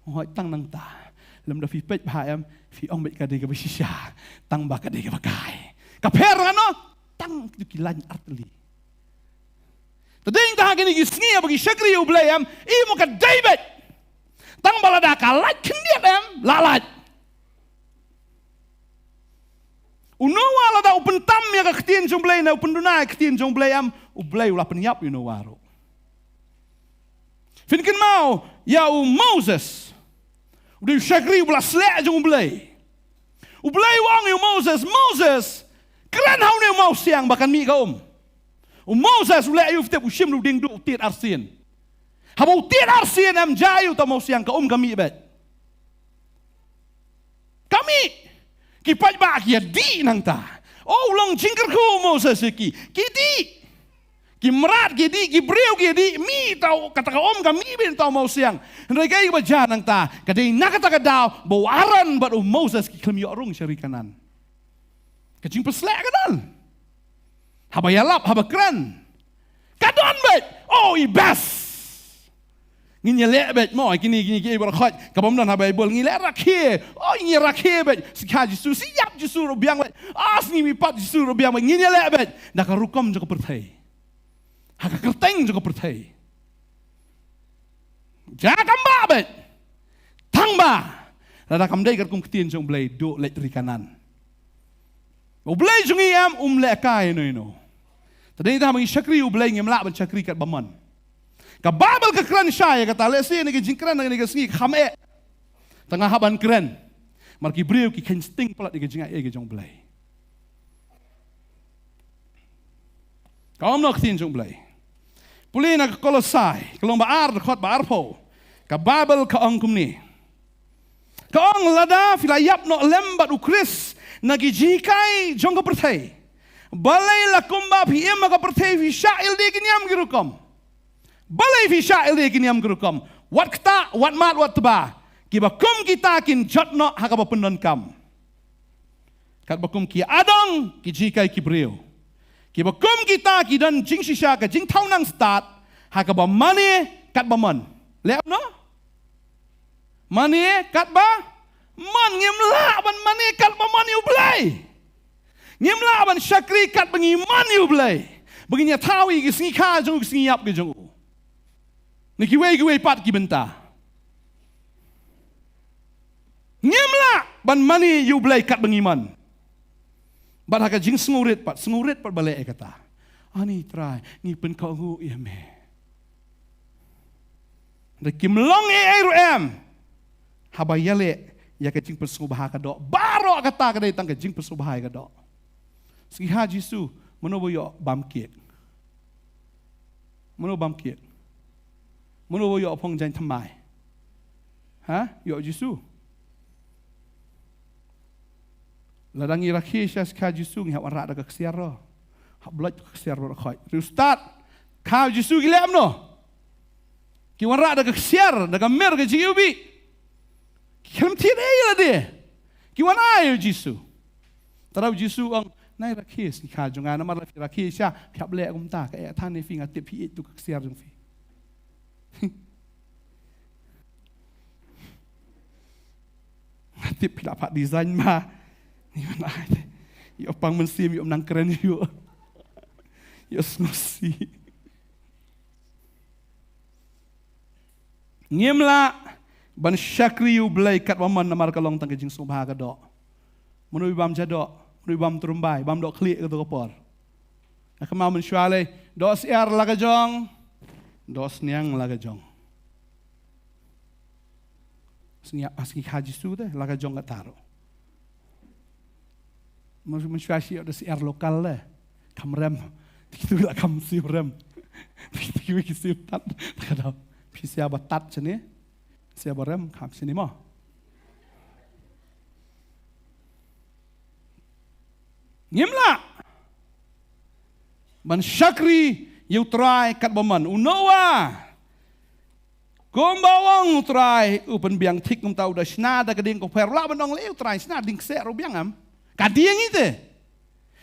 Wong tang nang ta. Lem da fi pet bahay am, fi ong bet ka de ka bisi sha, tang ba ka de ka bakai. Ka per ano, tang tu kilan artli. Tading dah gini gisngi bagi syakri ublayam, imu ka David. Tang balada kalat kendiat lalat. Unawa lada upen tam ya ka ketien jomblay na upen dunai ketien jomblayam ublay ulah penyap unawaru. Finkin mau ya Moses. Udah syakri ulah selek jomblay. Ublay wang Moses keren hau ni mau siang bahkan mi kaum. Moses ulai ayuf te ushim lu ding du tiat arsin. Habau tiat arsin am jayu ta mau siang ka kami bet. Kami kipat ba kia di nang ta. Oh long jingker ku Moses ki. Ki di. Ki merat ki di, ki breu ki di. Mi tau kata ka kami ben tau mau siang. Ndai kai ba ja nang ta. Kadai nak kata ka daw bau aran bat Moses ki klem yorung syarikanan. Kecing peslek kanan. Haba yalap, haba keren. Kadon bet. Oh, ibas. Ngin yalek bet. Mo, kini berakot. Kabam dan haba ibol. Ngin yalek rakhir. Oh, ngin rakhir bet. Sikha jisu. Siap jisu rubiang bet. As ni mipat jisu rubiang bet. Ngin yalek bet. Naka rukom juga pertai. Haka kerteng juga pertai. Jangan ba bet. Tang ba. Lada kam day kum ketien jong blay. Do let rikanan. Ublay jungi am lek kai no. Tadi kita mengi syakri ublay ngemlak ben syakri kat baman. Ka babel ke kran syai kata lesi ni ke jingkran ni ke sengi khame. Tengah haban keren. Marki breu ki ken sting pelat di ke jingai ke jong blay. Kaum nok tin jong blay. Puli na Kolosai, kelong baar khot baar po. Ka babel ka angkum ni. Ka ang lada filayap no lembat ukris nagi jikai jong ka pertai. Balai lakumba fi emma ka pertai fi syail di kinyam girukom. Balai fi syail di kinyam girukom. Wat kta, wat mat, wat teba. Kiba kum kita kin jatno hakaba pendon kam. Kat bakum ki adong ki jikai ki breu. Kiba kum kita ki dan jing shisha ka jing tau nang start hakaba mani kat baman. Leap no? Mani kat ba? Man ngimla ban mani kat ba mani ublay. Ngimla ban syakri kat bengi mani ublay. Beginya tawi ki singi ka jong ki singi yap ki jong. Niki wei pat ki benta. Ngimla ban mani ublay kat bengi man. Bat haka jing sengurit pat balik kata. Ani try ngipen kau hu ya me. Dekim long am. Habayale ya ke jing persubah ka do. Baro kata ka datang ke jing persubah ka do. Segi haji su menobo yo bamkiet. Menobo bamkiet. Menobo yo pong jan tamai. Ha? Yo jisu. Ladang Iraki syas ka jisu ngap warak dak kesiar ro. Hak blaj kesiar ro khoi. Ustaz, ka jisu gilem no. Ki warak dak kesiar dak mer ke jiubi. Kem tidai la de. Ki wan ai jisu. Tarau jisu ang nai rakis ki ka jonga na mar Iraki sya phap le kum ta ka than ni fi ngatip pi tu kesiar jong fi. Ngatip pila pak design ma. Mana ada? Yo pang mensim yo menang keren yo. Yo snosi. Ngimla ban syakri yu blai kat waman namar kalong tang jing subha ka do. Munu bam jado, munu bam turumbai, bam do klik ka to kapor. Nak mau mensyale dos er laga jong. Dos niang laga jong. Aski haji sudah, laga jong kat taro. Mensuasi ada si lokal lah, kamrem, itu lah kam si rem, itu si tat, kadang siapa tat sini, siapa rem kam sini mah. Ngimla, man syakri try kat baman, unawa. Kumbawang try upen biang tik tahu dah snada keding ko per la bandong leu try snada ding se ro biang am kadieng ite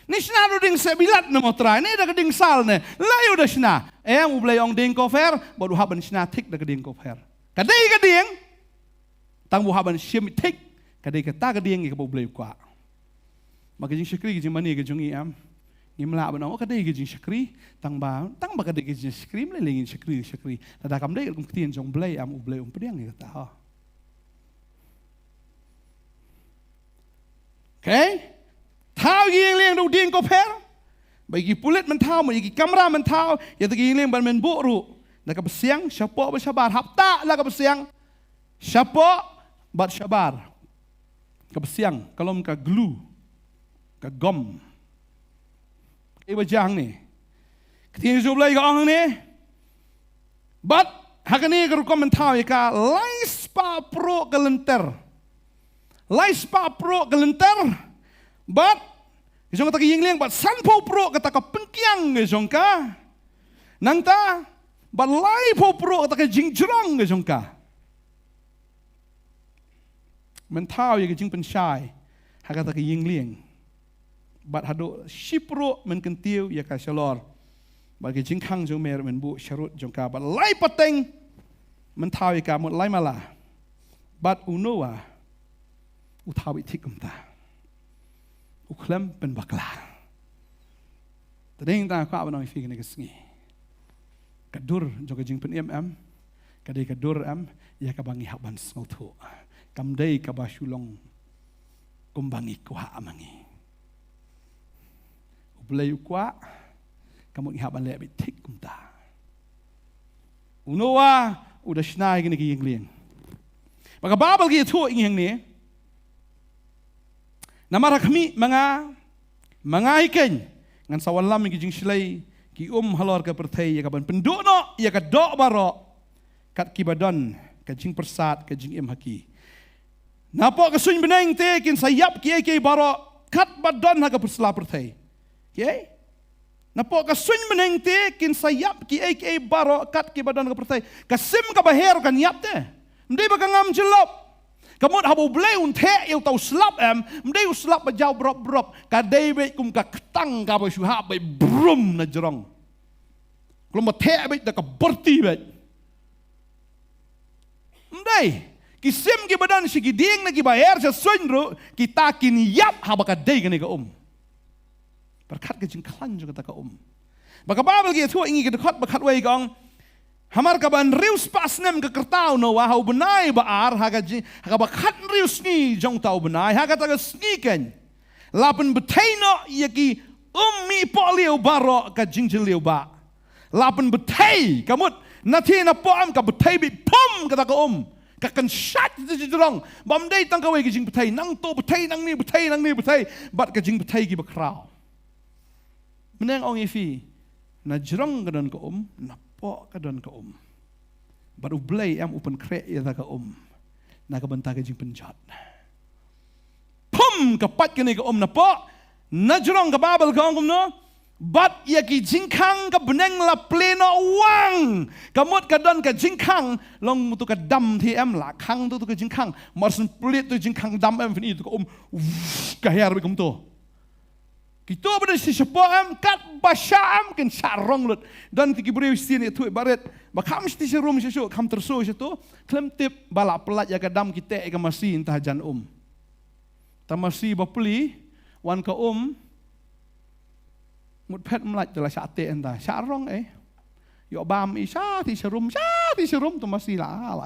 ni snada ding se bilat no try ne da keding sal ne leu dah sna u blayong ding ko fer bodu haban sna tik da keding ko fer kading tang bu haban sim tik kadai kata keding ke bo blay kwa magajing syakri gijing mani gijing i am ngimla ba no kadai gijing syakri tang ba kadai gijing syakri melengin syakri tada kam dai kum tien jong blai am u blai pediang kata ha okay thao yeng leng do ding ko per bagi pulit man thao bagi kamera man thao ya tagi leng ban men bu ru da ka besiang syapo ba syabar hapta la ka besiang syapo bat syabar ka besiang kalom ka glue ka gom iba jang ni, ketika jublai ke orang ni, but hakani kalau komentar ika, lais pa pro gelenter, but jong kata yingling, but sanpo pro kata ka pengkiang jong ka, nangta, but lai po pro kata ka jingjrong jong ka, mental ya jing pensyai, hakata ka yingling. Bat hado sipro men kentiu ya ka shalor bagi jingkang jong mer men bu syarut jong ka bat lai pateng men tawi ka mut lai mala bat unowa utawi tikum ta uklem pen bakla tadeng ta ka banong fi ne kesngi kadur jong jing pen kadai kadur ya ka bangi haban sngotu kamdei ka basulong kumbangi kuha amangi Belai ukwa, kamu ihap balai bitik kumta. Unowa udah snai gini yang liang. Maka babal gitu tu ingin ni. Nama kami ikan ngan sawan lam ki jing silai ki halor ke pertai ya kaban pendukno ya ka dok baro kat kibadon ka jing persat ka jing haki. Napa ka sun beneng te kin sayap ki baro kat badon ha ka persela pertai. Okay? Napo ka sun meneng te kin sayap ki ai baro kat ki badan ka pertai. Kasim ka baher kan yap te. Mdei ba ngam jelop. Kamot habu blei un te eu tau slap mdei u slap ba jau brop. Ka dei kum ka ketang ka ba syuha ba brum na jerong. Klom ba te be da ka berti be. Mdei kisim ki badan si giding na ki baher sa sun ro kita kin yap haba ka dei ka berkat ke jingklan juga tak Baka babel ge tu ingi ke dekat berkat wei gong. Hamar ka ban rius pas nem ke kertau no wa hau benai baar haga berkat rius ni jong tau benai haga ta sniken. Lapen betaino yaki mi polio baro ka jingjeliu ba. Lapen betai kamut nati na poam ka betai bi pum kata ka kakan syat itu jorong. Bamdei tang ka wei ke jing betai nang to betai nang ni betai bat ka jing betai ki bakrau. Meneng ong ifi na jerong kadon ka na po kadon ka baru blay upen krek ya ka na ka benta ka jing penjat pum kapat kini ka na po na jerong ka babel ka no bat ya ki jingkang ka beneng la pleno wang kamut kadon ka jingkang long mutu ka dam thi la khang tu ka jingkang marsen plit tu jingkang dam fini tu ka ka her bi kum to kita pada si sepam kat basam kan sarong lut dan tiki beri sini tu baret bakam mesti serum sesu kam terso setu klem tip balak pelat ya kadam kita ke masih entah jan tamasi bapeli wan ka mut pet melat jelas sate entah sarong yo bam isa ti serum tu masih lah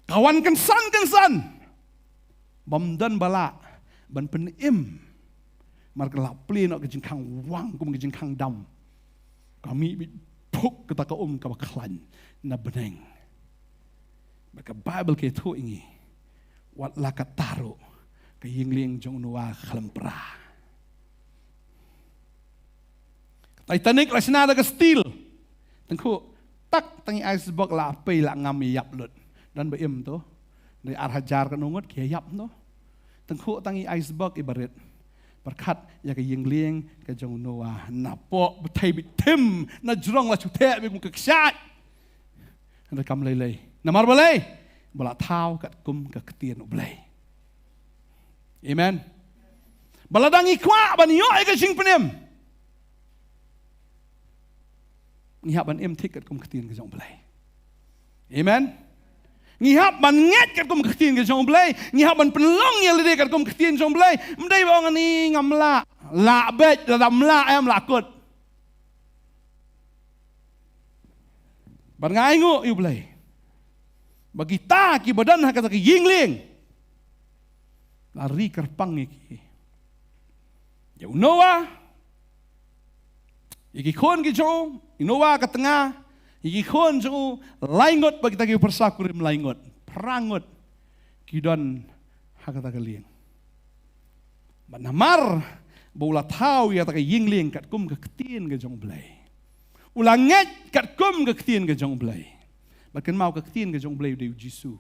kawan kensan bam dan balak ban penim marka play nak kejing kang wang kum kejing kang dam kami puk kata ka ka baklan na beneng Maka Bible ke tu ingi. Wat lakat taruh. Ke yingling jong nuwa kelempera. Titanic lah senada ke steel. Tengku tak tangi iceberg lah api lah ngami yap lut. Dan beim tu. Dari arhajar ke nungut kia yap tu. Tengku tangi iceberg ibarat. Berkat ya ke yingling ke jong nuwa. Napok betai bitim. Na jurong lah cutek bimu keksat. Ada kam lelai. Namar balai. Bala tau kat kum ke ketien ublai. Amen. Bala dangi kwa ban yo ke sing penem. Ngihap ban em tik kat kum ketien ke jong ublai. Amen. Ngihap ban nget kat kum ketien ke jong ublai. Ngihap ban penlong ya lede kat kum ketien jong ublai. Mdai bang ni ngamla. La bet la mla em lakut. Ban ngaingu ublai. Bagi ta ki badan ha kata ki yingling. Lari kerpang iki. Ya Noah. Iki kon ki jo, Noah ke tengah. Iki kon jo laingot bagi ta ki persakurim laingot. Perangot kidon ha kata ki liang. Banamar bola tau ya ta ki yingling kat kum ke ketien ke jong blai. Ulanget kat kum ke ketien ke jong blai. Bahkan mau ke ketien ke jong blai de Jisu.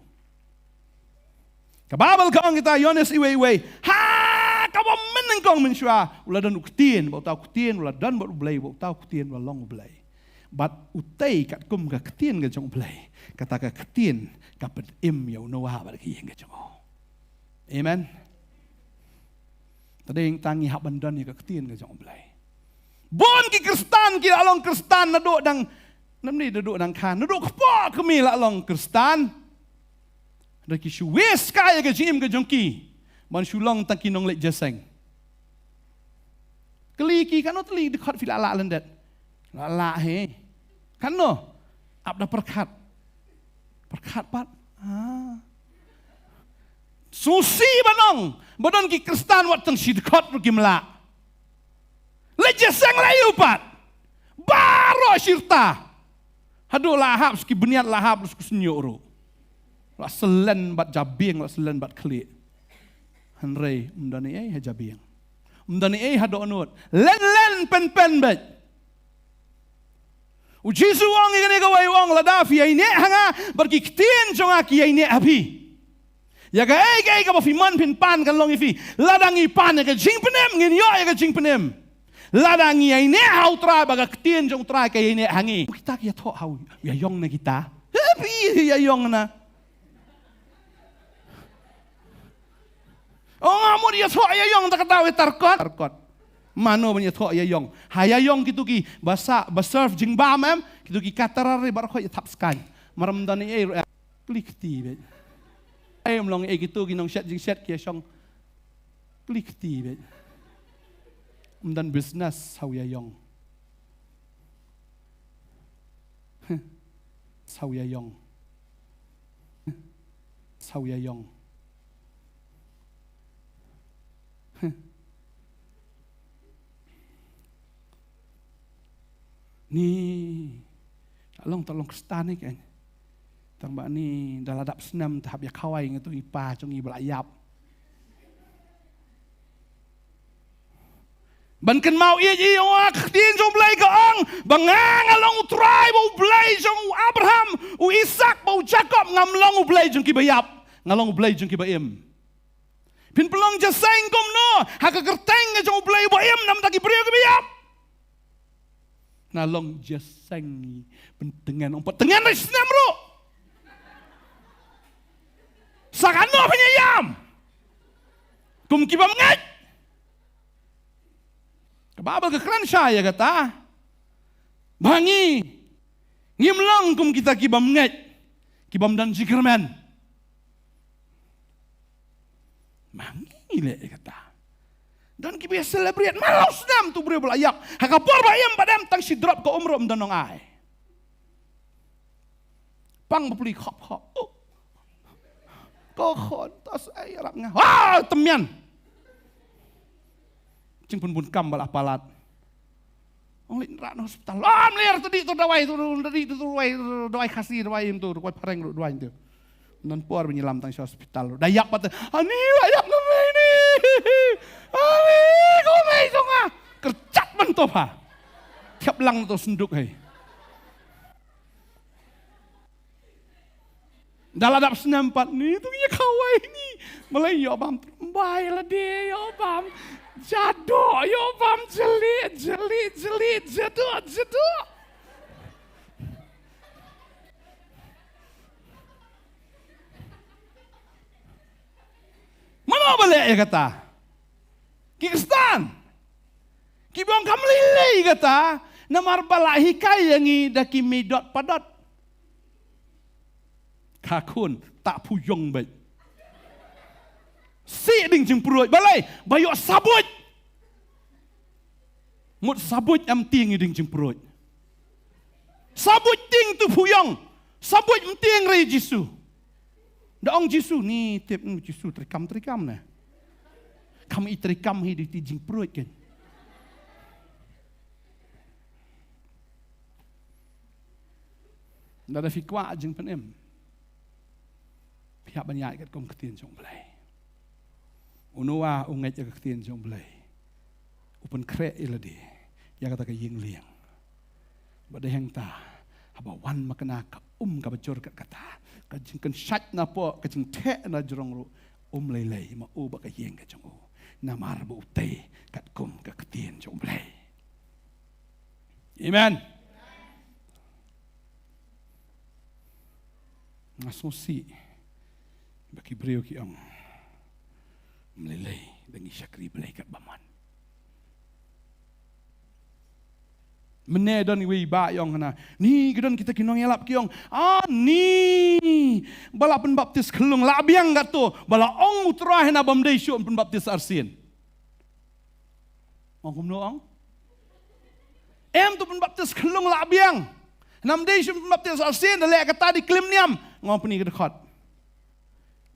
Kababal kong kita Yones iwe. Ha, kamu meneng kong mensua. Ula dan ketien, bau tahu ketien, ula dan bau blai, bau tahu ketien, ula long blai. Bat utai kat kum ke ketien ke jong blai. Kata ke ketien, kapat im ya Noah bat ke yeng ke jong. Amen. Tadi yang tangi hak bandan ya ke ketien ke jong blai. Bon ki Kristan ki along Kristan naduk dang namni duduk nang kan, duduk kepak kami lah long Kristan. Daki shuwes kaya ke jim ke jongki. Man shulong tang kinong lek jaseng. Keliki kan teli dekat fil ala lendet. Lala he. Kan no. Abda perkat. Perkat pat. Susi banong. Badan ki Kristan wat tang si dekat rugi melak. Lek jaseng layu pat. Baro syirta. Hadu lahap ski beniat lahap ski senyuru. Lah selen bat jabing, lah selen bat klik. Henry mdani ha jabing. Mdani hado onut. Len pen bet. Ujisu wong ngene ka wai wong ladafi ai ne hanga berki ktien jonga ki ai ne api. Ya ga ai ka fi man pin pan kan long ifi. Ladangi pan ya ka jing penem ngin yo ya ka jing penem. Ladangi ai ne hau tra baga ketien jong tra kay ne hangi. Kita kia thok hau ya yong na kita. Happy ya yong na. Oh ngamu dia thok ya yong tak tahu tarkot. Mano punya thok ya yong. Haya yong kitu ki basa basurf jing bam em kitu ki katarare bar kho ya tapskan. Maram dani klik ti be. Ai mlong kitu ki nong set jing set ki song klik ti be. Dan bisnes hau ya yong. Hau ya yong. Hau ya yong. Ni tolong Kristan ni kan. Tang ba ni daladap senam tahap ya kawai ngatu ipa congi belayap. Ban kan mau iya ketien jong blai ka ong bangang along utrai bau blai jong Abraham u Ishak bau Jacob ngam long blai jong ki bayap ngalong blai jong ki baim pin pelong jaseng kom no haka kerteng jong blai baim nam taki brio ki bayap nalong jaseng pentengan ong pentengan ris namro sakano penyayam kum ki bamngat Babal ke kran saya kata, bangi, ngimlang kum kita kibam nget, kibam dan jikerman, bangi le kata, dan kibia celebrate malau senam tu beri belayak, hakapor bayam padam tang si drop ke umrom dan nong ai, pang beli hop, kohon tas ai rap ngah, wah temian. Cing pun kam balah palat. Ong lin rak hospital. Lir tadi tu dawai tu tadi tu dawai kasih dawai tu dawai pareng dawai tu. non por menyelam tang hospital. Dayak pat. Ani layak ngamai ni. Ani kau mai songa. Kercat mentop ha. Tiap lang tu senduk hai. Dalam dap senampat ni tu nya kawai ni. Malay yo bam. Bai lah dia yo bam. Jaduk yo bam jelit jaduk. Mana balik ya kata? Kikistan. Kibong kamlilay kata. Namar bala hikay yangi daki medot padot. Kakun tak puyong baik. Si ding jeng perut balai bayok sabut. Mut sabut am ting ding jeng perut. Sabut ting tu puyong. Sabut ting rai Jisu. Daong Jisu ni tip Jisu terikam nah. Kami terikam hi di jeng perut kan. Ada fikwa jeng penem. Pihak banyak kat kom ketien jong belai. Unua ungai jaga ketien jong belai. Upen krek iladi. Ya kata ke ying liang. Bada yang ta. Haba wan makna ka ka bacor kat kata. Ka jeng kan syat na po ka jeng tek na jorong ru. Lei ma ba ka ying ka jong u. Namar bu utei kat kom ka ketien jong belai. Amen. Ngasusi. Baki beliau ki ang melelai dengan syakri belai kat baman. Menedan iwi ba yang kena. Ni gedan kita kinong yalap ki yang. Ni bala penbaptis kelung labiang kat tu. Bala ong utrah na bamdai syuk penbaptis arsin. Ong kumno ong. Tu penbaptis kelung labiang. Namdai syuk penbaptis arsin dalek kata di klim niam. Ngong peni kedekot.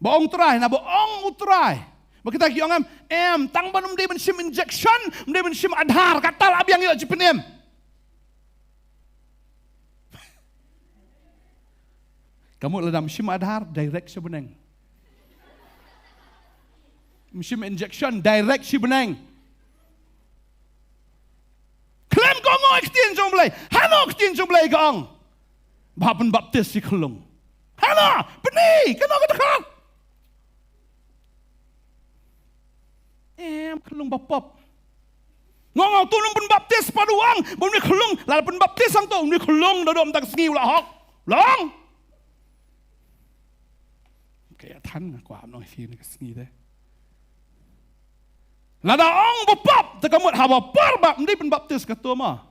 Baong try, na baong utray. Bakita kiong tang banum day bensim injection, day bensim adhar, katal abiang yo jipenem. Kamu ladam sim adhar direct sebeneng. Sim injection direct si beneng. Klaim kamu ekstien jomblay, hano ekstien jomblay kaong. Bapen baptis si kelung. Hano, beni, kena kedekat. Kelung bapap. Ngong tu nung penbaptis paduang, bumi kelung, lalu penbaptis sang tu, bumi kelung dodom tak sengi ulah hok. Long. Kayak tan aku amno sini ke sengi deh. Lada ong bapap, tekamut hawa parbap, mesti penbaptis ketua mah.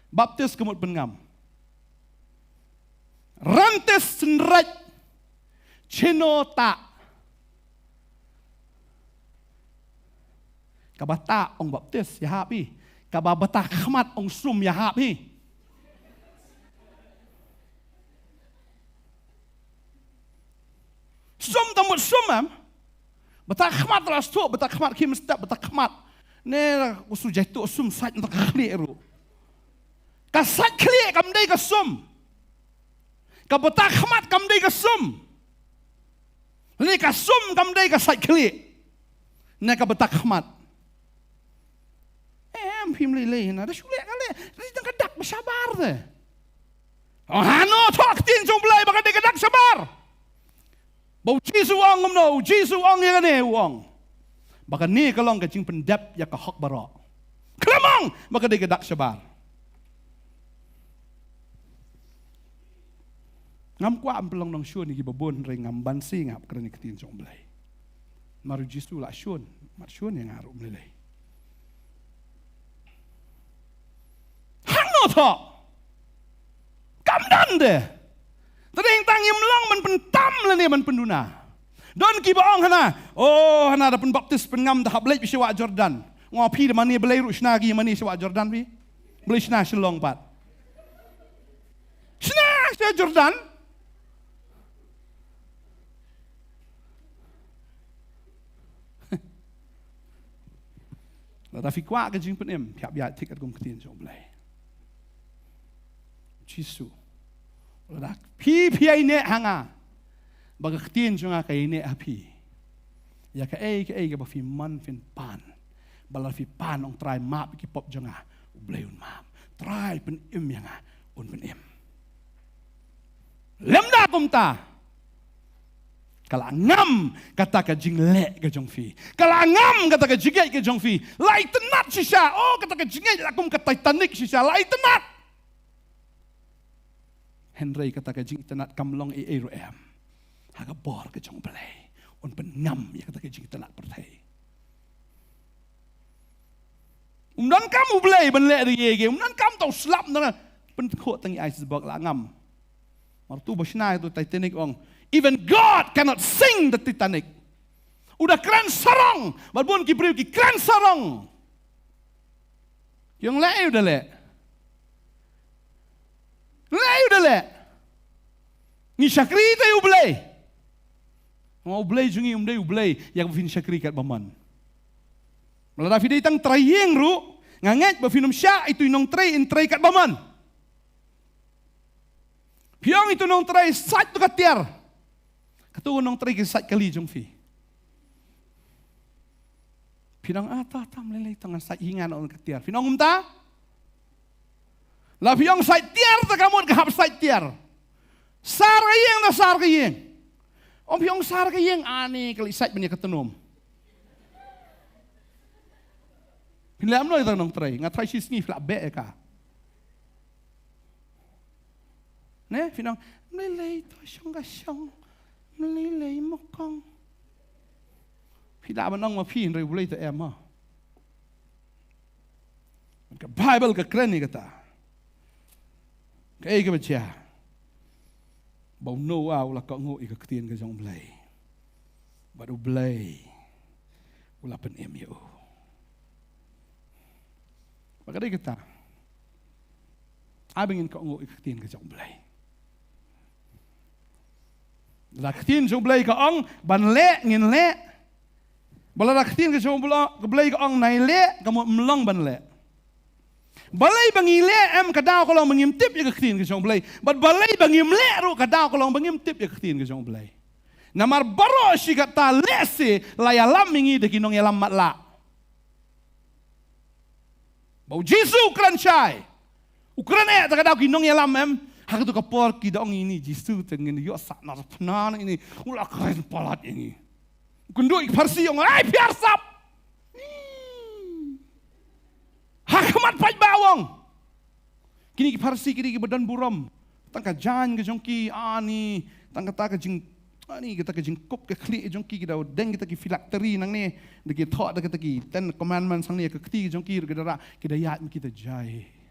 Baptis kemut pengam. Rantes senrat cino tak. Kabata ong baptis ya hapi. Kababata khmat ong sum ya hapi. Sum tamut sum bata khmat ras tu bata khmat kim step bata khmat. Ne usu jaitu sum sat untuk khli ru. Ka sat khli kam dei ka sum. Ka bata khmat kam dei ka sum. Ni ka sum kam dei ka sat khli. Ne ka bata khmat. Him lilih na, dah sulit kali. Dah tengah dak bersabar deh. Oh hano tok tin jumlai bakal dia kedak sabar. Bau Jisu ang ngomno, Jisu ang yang ne wong. Bakal ni kalong kecing pendap ya ke hak barok. Kelamang bakal dia kedak sabar. Ngam kwa ampelong nang syun ni babon ring ngam bansi ngap kerana ketin jumlai. Maru Jisu lah syun, mar syun yang ngaruh melelai. Tok kamdan deh tering tangim lang man pentam lah ni man penduna don kibaong hana hana ada penbaptis pengam dah belai siwa Jordan ngopi de mani belai rusna gi mani siwa Jordan bi belai sna silong pat sna Jordan la fikwa ke jing penem piap ya tikat kum ketin jong belai Jisu. Ladak pi pi ne hanga. baga ktien junga ka ine api ya ka ba fi man fin pan bala fi pan ong try map ki pop junga ubleun map try pen yanga un pen lemda kumta kalangam kata ka jingle ka jong fi kalangam kata ka jigai ka jong fi lai tenat sisa kata ka jingai lakum ka Titanic sisa lai tenat Henry kata ka jing tenat kamlong ero haga bor ka jong play on pen ngam ya kata ka jing tenat pertai dan kamu play ben le ri ye dan kam tau slap na pen kho tangi iceberg la ngam martu bosna itu Titanic ong. Even God cannot sing the Titanic. Udah keren sarong, balbon ki priu ki keren sarong. Yang le udah le. Le udah le. Ni syakri ta ublay. Mau ublay jungi umdai ublay yang fin syakri kat baman. Malada fi ditang trayeng ru, nganget ba finum sya itu inong tray in tray kat baman. Piang itu nong tray sat tu kat tiar. Katu nong tray sat kali jong fi. Pinang ata melelai tangan sat hingan on kat tiar. Pinang umta? La piang sat tiar ta kamot ka hap sat tiar. Sar kayeng na sar kayeng. Om piang sar kayeng ani kali sat benya ketenom. Pinlam no itang nong tray, nga tray si sni flak be ka. Ne, pinang melelai ta syong ka syong. Melelai mokong. Pila manang ma phin re ulai ta em ka Bible ka kren ni kata. Ka ai ka bacha. Bau no ula ka ngo ka ktien ka jong blai. Badu blai. Ula pen em yo. Maka dia kata. Abengin ka ngo ka ktien ka jong blai. Laktin so blay ka ong ban le ngin le bala laktin ka so blay ka ong nai le kamu mlong ban le balay bangi le ka daw ko long bangim tip ya laktin ka so blay but balay bangim le ro ka daw ko long bangim tip ya laktin ka so blay namar baro si ka ta lese la yalam mingi de kinong yalam matla bau Jesu kran chai ukrane ta ka daw kinong yalam Hak tu kapor kita orang ini Jisu tengin yo sak nar penan ini ulah keren palat ini. Kunduk Farsi yang ai biar sap. Hakamat pai bawang. Kini Farsi kini badan buram. Tangka jan ke jongki ani tangka ta ke jing ani kita ke jing kop ke kli jongki kita deng kita ki phylactery nang ne de ki thot de kita ki 10 commandments sang ne ke kti jongki ke dara kita yat kita jai.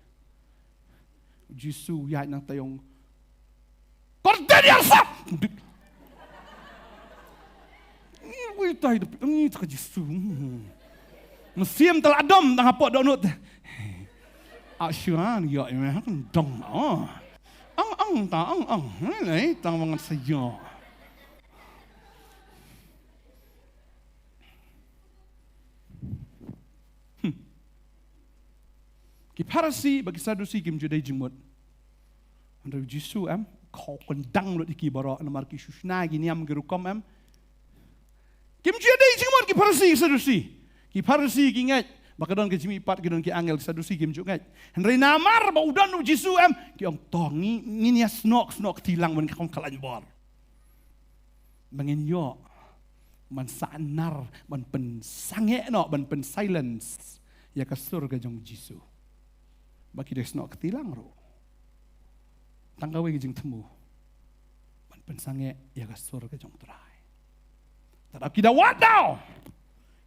Jisu ya nang tayong Cordelia sap. Wih tay ini tak Jisu. Mesim teladom tang apa donut. Asyuan ya ini kan dong. Ang ini tang mangan saja. Ki Parsi bagi Sadusi kim judai jimut. Andai Jisu kau kendang lo di kibara namar ki susna gini am gerukom kim judai jimut ki Parsi Sadusi. Ki Parsi ki ngat bakadon ke jimi pat gedon ki angel Sadusi kim jugat. Andai namar ba udan no Jisu ki ong tongi ngini snok tilang ban kong kalan bor. Bangin yo man sanar man pen sange no ban pen silence ya ka surga jong Jisu. Bagi dia senok ketilang ro. Tanggawe jeng temu. Man pensange ya ka surga jong terai. Tadap kita wat daw.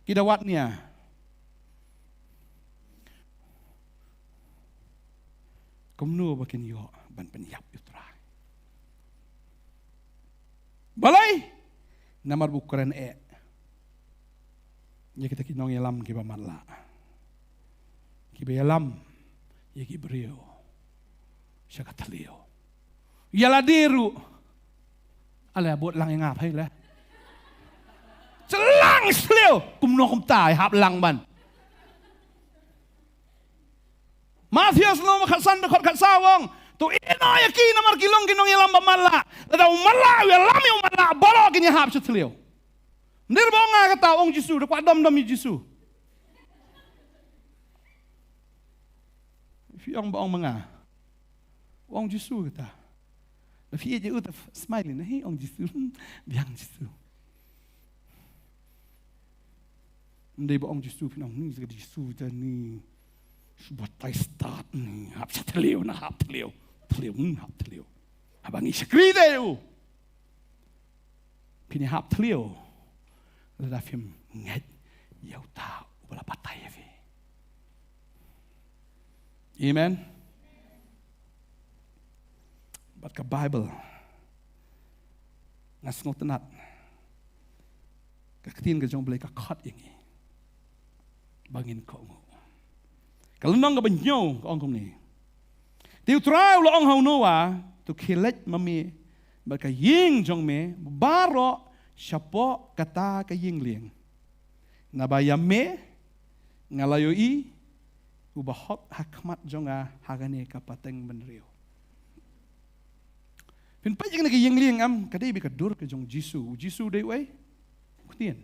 Kita watnya. Kumnu bakin yo ban penyap terai. Balai namar bukuran ya kita kinong yalam ki pamarla. Ki yalam Yaki brio, siya katalio. Yaladiru, ala buat lang yang apa lah? Selang selio, kumno kumtai hap lang ban. Matias lo maksan dekat kat sawang, tu ina yaki namar kilong kinong yalam mamala. Ada umala ya lami umala balo kini hap setelio. Ndir bonga kata ong Jisu dak dom Jisu. Fiang baong menga. Ong Jisu kata. Tapi dia udah smiling, hey ong Jisu, biang Jisu. Ndai baong Jisu pinang ni segala Jisu ni. Buat tai start ni, hap setelio na hap telio. Hap telio. Abang iskri deu. Pini hap telio. Lada film nget yau ta ubala patai fi. Amen. Baca Bible. Ngas ngotenat. Kaktin ke jong boleh kakot ini. Bangin kau. Kalau nong ke benyo kau angkum ni. Tiu trai ulo ong hau noa tu kilet mami baka ying jong me baro siapa kata ke ying liang. Nabaya me ngalayo i ubahok hakmat jonga hagane kapateng benrio. Pin pajang ke ying liang am kadai bi kadur ke jong Jisu dei wei. Kutien.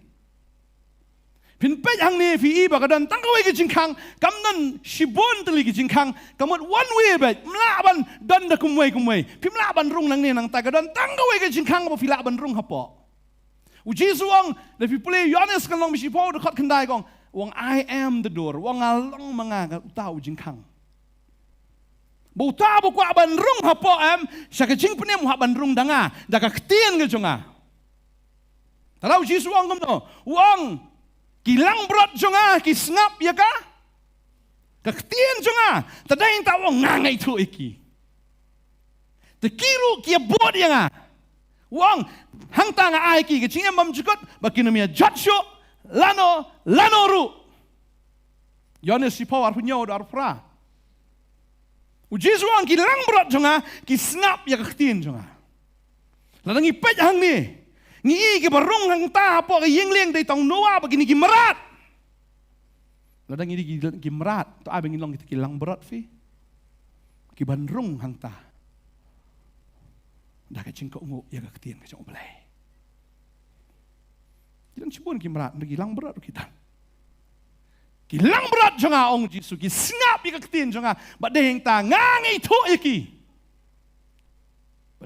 Pin pajang ne fi i bakadan tangkawai ke jingkang kamnan shibon teli ke jingkang kamot one way bet mlaban dan da kumwai pin mlaban rung nang ne nang tagadan tangkawai ke jingkang ba filaban rung hapo. Jisu ang da fi play Yohanes kan long misipo de khot khandai gong wong I am the door wong along manga utau jingkang. Bauta bu kwa ban rung hapo am syaka jing pene mu ban rung danga daga ktien ke jonga. Talau Jisu ang gomno wong kilang berat jonga kisngap ya ka? Kaktian jonga tadaing ta wong ngangai tu iki. Tekiru kia buat ya nga. Wong hang ta nga ai ki kecingem mam jukot bakinamia jatso lano ru. Yohanes si pawar punyo dar pra. Ujisu wong kilang berat jonga kisngap ya kaktian jonga. Ladang ipet hang ni. Ngi ke barung hang ta po ke yeng leng dai tong noa begini ki merat. Ladang ini ki merat to abeng ilong kita kilang berat fi. Ki bandrung hang ta. Dah ka cingko ngo ya ka ketien ka jong belai. Jangan cibun ki merat bagi lang berat kita. Kilang berat jonga ong Jisu ki snap ka ketien jonga ba deng ta ngangai tu iki.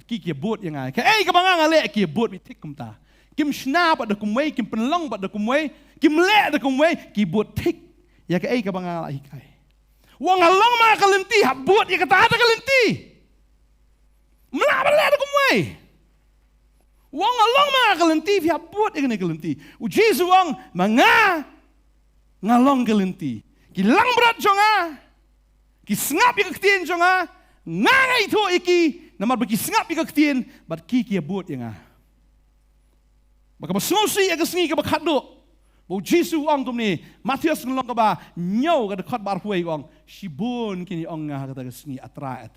Ki kia buat yang ai. Ka ka banga le kia buat mi tik kum ta. Kim shna ba da kumwei, kim penlong ba da kumwei, kim le da kumwei, ki buat tik. Ya ka ka banga la ikai. Wong along ma kalenti ha buat ya kata ada kalenti. Mla ba le da kumwei. Wong along ma kalenti ha buat ya kalenti. U Jisu wong manga ngalong kalenti. Ki lang berat jonga. Ki ngap ya ketien jonga. Ngangai tu iki namar bagi sengap ika ketien bat ki kia buat yang ah. Baka basosi aga sengi ka bakado. Bo Jisu ong tum ni Matius ngelong ka ba nyau ka dekat bar huai ong shibun kini ong nga kata sengi atrai.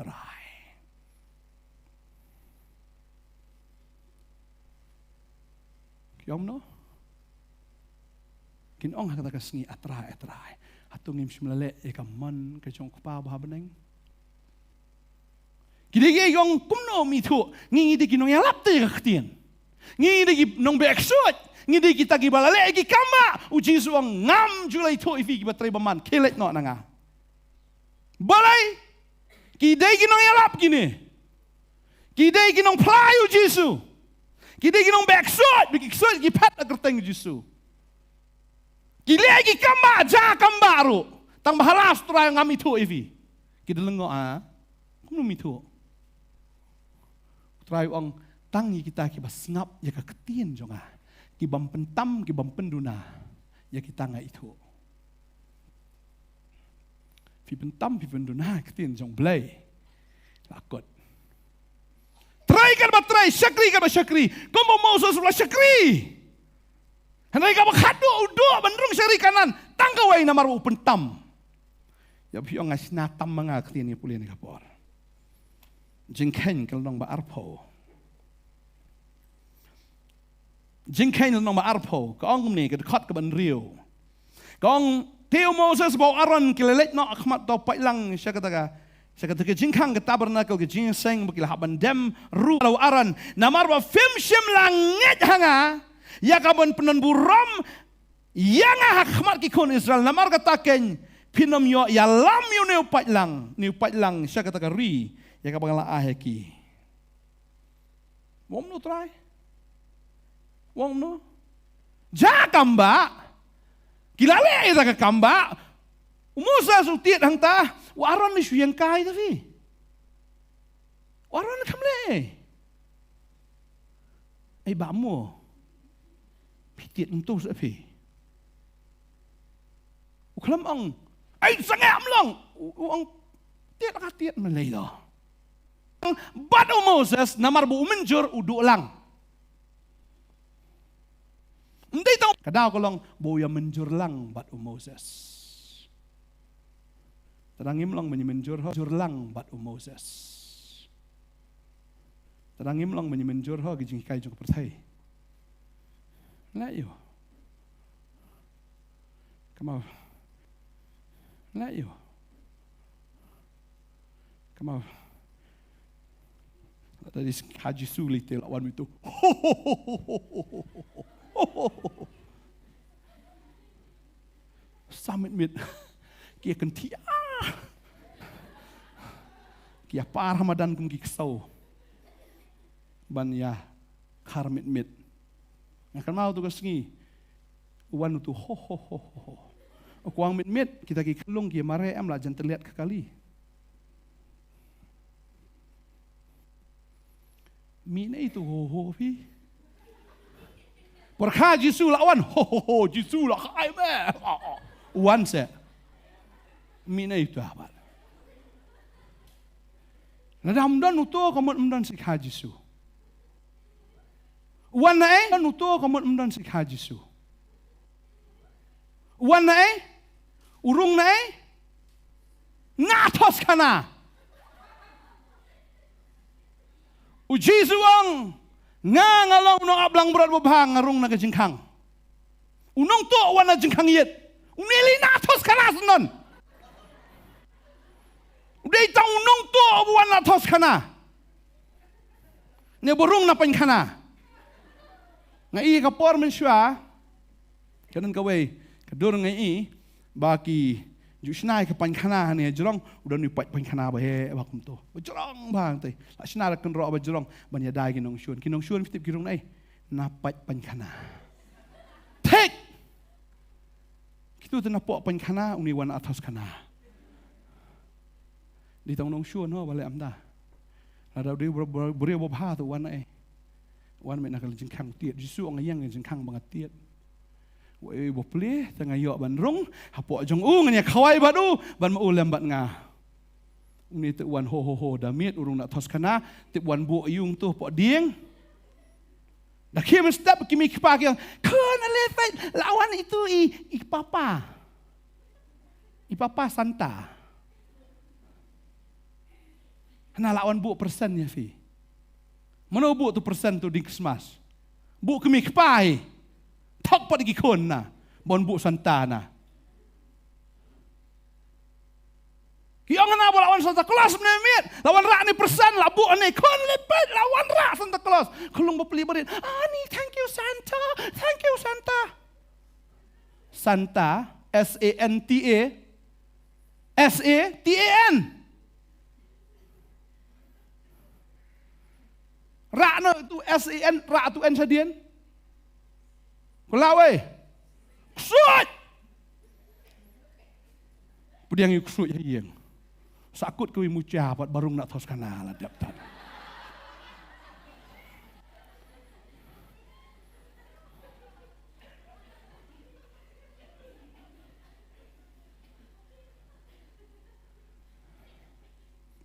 Kiom no? Kin ong kata sengi atrai. Hatungim simlale eka man ka jong pa ba beneng. Kidigi yung kumno mito, ngi di kinong yalap te kaktian. Ngi di nong beksut, ngi di kita gibalale gi kamba, u Jisu ang ngam julai to ifi gibatray baman, kelet no nanga. Balay, kidigi nong yalap gini. Kidigi nong playu Jisu. Kidigi nong beksut, bikiksut gipat agerteng Jisu. Kilegi kamba, ja kambaro, tang bahalas tray ngam ito ifi. Kidalengo kumno mito. Try ang tangi kita ki basngap ya ka ketien jonga. Ki bam pentam ki bam penduna ya kita nga itu. Fi pentam fi penduna ketien jong blai. Lakot. Try kan ba try, syakri kan ba syakri. Kombo Moses ulah syakri. Hanai ka ba khado udo bandrung syari kanan. Tangkawai na maru pentam. Ya fi ang asnatam mga ketien ni pulin ka por. Jingkain kalau nong ba arpo. Jingkain kalau nong ba arpo. Kaong ni kedekat ke benrio. Kaong Teo Moses bawa Aaron kilelet no akmat tau pai lang siya kata Saya kata ke jingkang ke tabernakel ke jingseng bagi haban dem ru law aran namar ba fim shim langit hanga ya kabon penon buram yang hakmat ki kon Israel namar kataken pinom yo ya lam yo new patlang saya kata ke ri ya kabang la aheki wong no try wong no ja kamba kilale ita ka kamba umusa sutiet hang ta waron ni suyang kai tapi waron kamle ai bamo pitiet untuk sapi uklam ang ai sangam long ang tiet ka tiet malay do but Moses namar bu menjur udu lang ndai tahu kadang ko long bo ya menjur lang but Moses terangim lang menyemenjur lang bat Moses. Terangim lang menyemenjur ho gijing kai jong pertai. La yo. Come on. La yo. Come on. Tadi Haji Suli tel lawan itu. Samit mit. Kia kentia. Kia par Ramadan kum ki kesau. Ban ya karmit mit. Akan mau tu kesengi. Uwan tu ho. Kuang mit kita ki kelung ki mare am lah jangan terlihat kekali. Mina itu ho pi. Perkha Jisu lawan ho Jisu lah kai me. Uwan se. Mina itu apa? Nadamdan uto kamot mdan si Jisu. Uwan na uto kamot mdan si Jisu. Uwan na urung na ngatos kana. Uji suang ngalong no ablang berat bobang ngarung na kejingkang. Unong to uwan na jingkang yet. Unili natos kana sunon. Udah tahu nong tu abuan la tos kana. Ne burung na pen kana. Ngai ka por men shwa. Kanan ka wei kadur ngai baki jusnai ka pen kana ne jrong udah ni pen kana ba he bakum to. Jrong bang te. La shna ra kan ro ba jrong ban ya dai kinong shun fitip kirong nai na pen kana. Tek. Kitu na po pen kana uni wan atas kana. Di tong nong shun ho bale amda. Ada dia beri bobha tu wan wan me nakal jingkang tiet jisu ang yang jingkang banget tiet. Wei bople tengah yo ban rong hapo jong nganya khawai badu ban mau lembat nga. Uni tu wan ho damit urung nak tos kana tip wan bu yung tu po dieng. Dah kim step kimi kipak yang kan alefet lawan itu i papa. I papa Santa. Hana lawan bu persen ya fi. Mana bu tu persen tu di Christmas. Bu kemi kepai. Tok pa di kon na. Bon bu Santana. Kiong na bo lawan Santa Claus menemit. Lawan rak ni persen lah bu ni kon lepet lawan rak Santa Claus. Kelung beli berit. Ni thank you Santa. Thank you Santa. Santa SANTA SATAN. Rak no tu SAN, rak tu N sadian. Kulawe. Kusut. Pudiang yu kusut yang. Sakut kau muca buat barung nak tos kana lah tiap tak.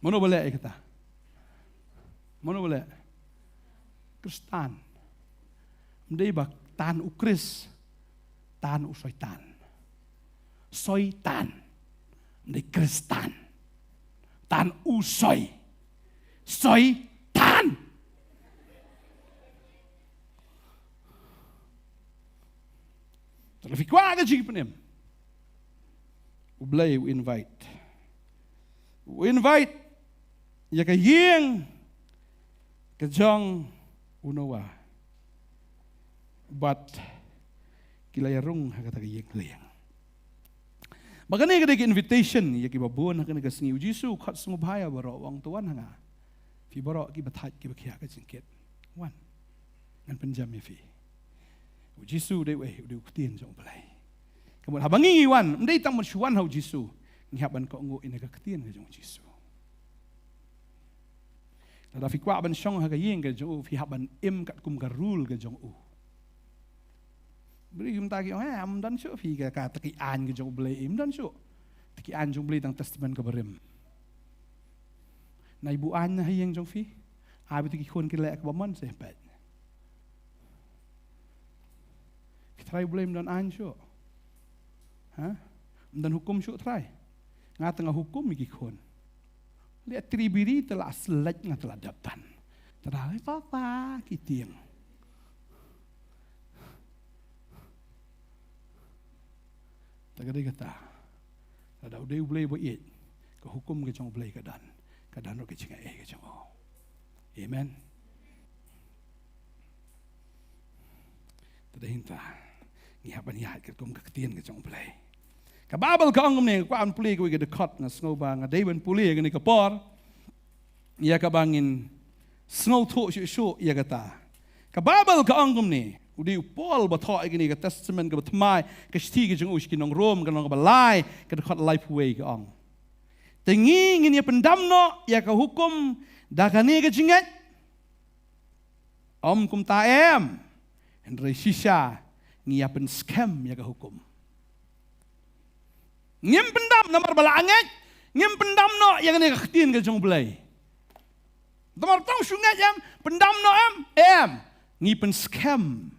Mana boleh kita? Mana boleh? Kristan. Mendai bak tan ukris, tan usoitan. Soitan. Mendai Kristan. Tan usoi. Soitan. Terlebih kuat ke jika penem. Ublay invite. ya ka yeng ka jong unowa but kilayarong hakata ka yeng leyang magani ka invitation ya ki babon hakana ka singi Jisu khat sungu bhaya baro wang tuan hanga fi baro ki bathat ki bakya ka jingket wan ngan penjam ya fi Jisu de we de kutien jong balai kamut habangi wan ndai tam suan hau Jisu ngihaban ko ngo ina ka kutien ka jong Jisu da fi kwa ban shong ha ka yeng ka jong fi haban im kat kum ka rule ka jong beri kita kaki am dan syuk fi ka taki an ka jong balai im dan syuk taki an jong balai tang testament ka berim na ibu an na hayeng jong fi ha bi taki khon ki lek ka baman se pat try blame dan an syuk ha dan hukum syuk try nga tengah hukum iki khon lihat tribiri telah selek nga telah dapan telah papa kitieng tagadi kata ada udah boleh buat ke hukum ke jong boleh kedan ro ke jinga ke jong amen tadahinta ngihapan ya ke kum ke ketien ke jong boleh ka babel ka angum ne kwa an puli ke dekat na snoba nga deben puli ke ni ka por ya ka bangin snow to shu ya kata ka babel ka angum ne udi Paul bathok igini ka testament ka bathmai ka sti ke jong uski nong Rom ka nong balai ka dekat life way ka ang tengi ngini pendamno ya ka hukum da ka ni ka jingat kum taem en resisha ngiapen scam ya ka hukum ngim pendam namar balanget ngim pendam no yang ni ka khtin ka jong belai tamar tong sungat jam pendam no ngipen scam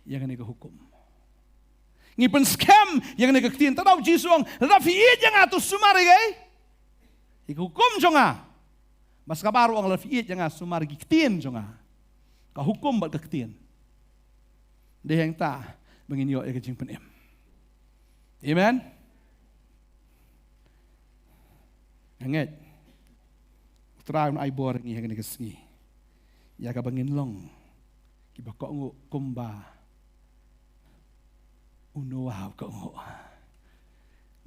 yang ni ka hukum ngipen scam yang ni ka khtin tadaw jisong rafi yang atu sumari gay iku hukum jonga mas kabaru ang rafi yang sumari khtin jonga ka hukum bat ka khtin de yang ta menginyo ya ka jing penem amen anget trai ai bor ngi hang ni kesngi ya ka bangin long ki ba ko ngo kumba uno wa ko ngo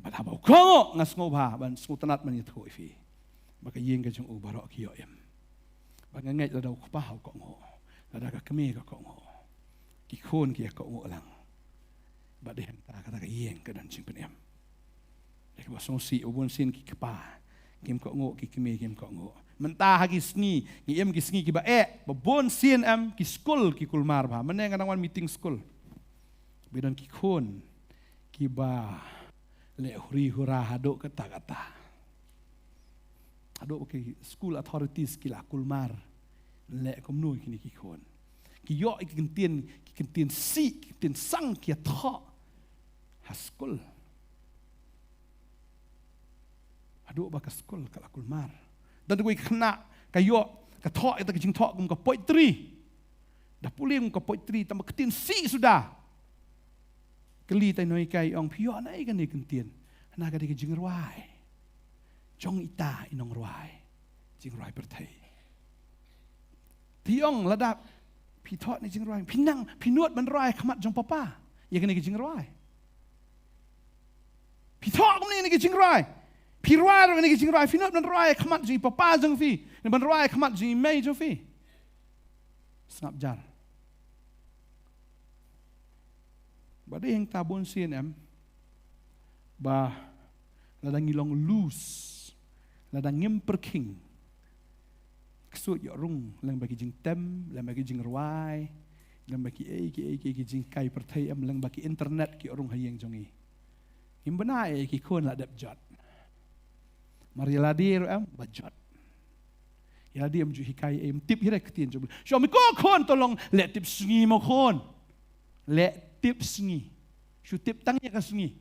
ba ta ba ko ngo ngas ngo ba ban su tanat man yi thoi fi ba ka yeng ka jong u ba ro ki yo em ba ngai la dau ko pa ko ngo la da ka keme ka ko ngo ki khon ki ko ngo lang ba de ta ka ta ka yeng ka dan ching pen em le ba so si ubon sin ki pa kim ko ngo ki kime kim ko ngo mentah hagi sngi ngi em ki sngi ki ba babon sien am ki school ki kulmar ba meneng kadang wan meeting school bidan ki khon ki ba le huri hura hado kata hado ki school authorities ki la kulmar le kom nu ki khon ki yo ki kentien si ki kentien sang ki tha ha school adu ba ka skol ka kulmar dan gue kena kayo ka thok ita jing thok kum ka poetry da puling ka poetry tam ketin si sudah keli tai noi kai ong pio nai kan ni kentien na ka de jing ruai jong ita inong ruai jing ruai perthai piong ladap pi thok ni jing ruai pinang pinut man ruai khamat jong papa ya kan ni jing ruai pi thok kum ni jing ruai Piruai orang ni kicing rai, finot ban rai khamat ji papa jeng fi, ban rai khamat ji mei jeng fi. Sengap jar. Bade yang tabon sien em, bah ladang ngilong loose, ladang ngimper king. Kesut yo rung, lang bagi jing tem, lang bagi jing rai, lang bagi ki jing kai pertai em, lang bagi internet ki rung hayeng jongi. Im benai ki kon la dap jot. Mari ladir am bajot. Ya dia am ju hikai am tip hirek tien jo. Syo mi ko kon tolong le tip sngi mo kon. Le tip sngi. Syu tip tangnya ka sngi.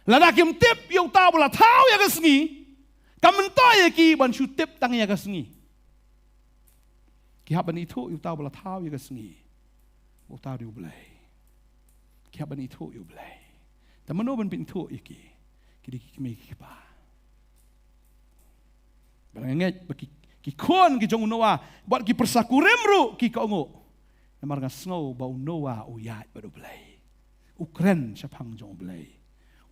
Lada kim tip yo ta bola tau ya ka sngi. Kam to ya ki ban syu tip tangnya ka sngi. Ki haban itu yo ta bola tau ya ka sngi. Bo ta di ulai. Ki haban itu yo ulai. Tamano ban pintu iki. Kidi kami kipa. Balanget bagi kikon ki jong Noah, buat ki persaku remru ki kongo. Namar nga snow bau Noah uyat baru belai. Ukren siapang jong belai.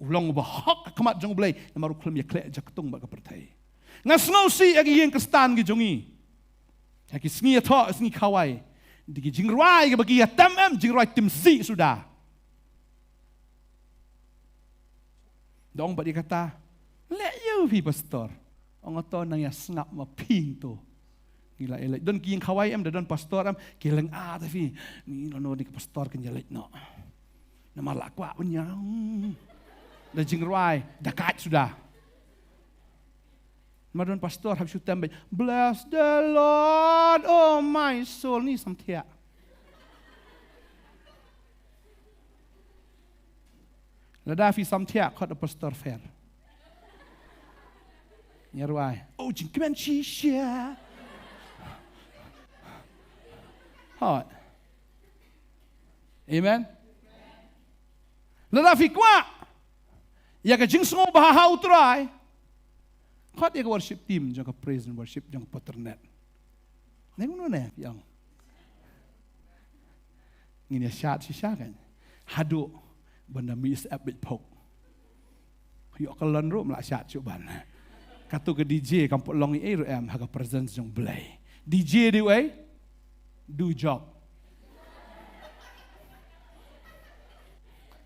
Ulong ba hak kamat jong belai, namar uklem ya klek jaktung ba kapertai. Nga snow si agi yang kestan ki jongi. Aki sngi atho sngi kawai. Diki jingruai ke bagi ya tamam jingruai tim si sudah. Dong ba dia kata, let you be pastor. Ang ato nang ya snap ma ping to. Gila elek. Don ki yang kawai don pastor kilang tapi ni no di pastor kan jelek no. Nama lakwa punya. Da jingruai dekat sudah. Madon pastor habis tambah bless the Lord oh my soul ni samtia. Ladafi samtia kau pastor fair. Nyarwai. Oh, jing kemen shisha. Hot. Amen. Ladafi kwa. Ya ke jing semua bahau try. Kau dia ke worship team, jangan praise and worship, jangan patternet. Nengun mana yang ini syat shisha kan. Hadu benda mis abit pok. Yuk kalan rum lah syat cuban. Katu ke DJ kampung longi haga presence jong belai. DJ di way do job.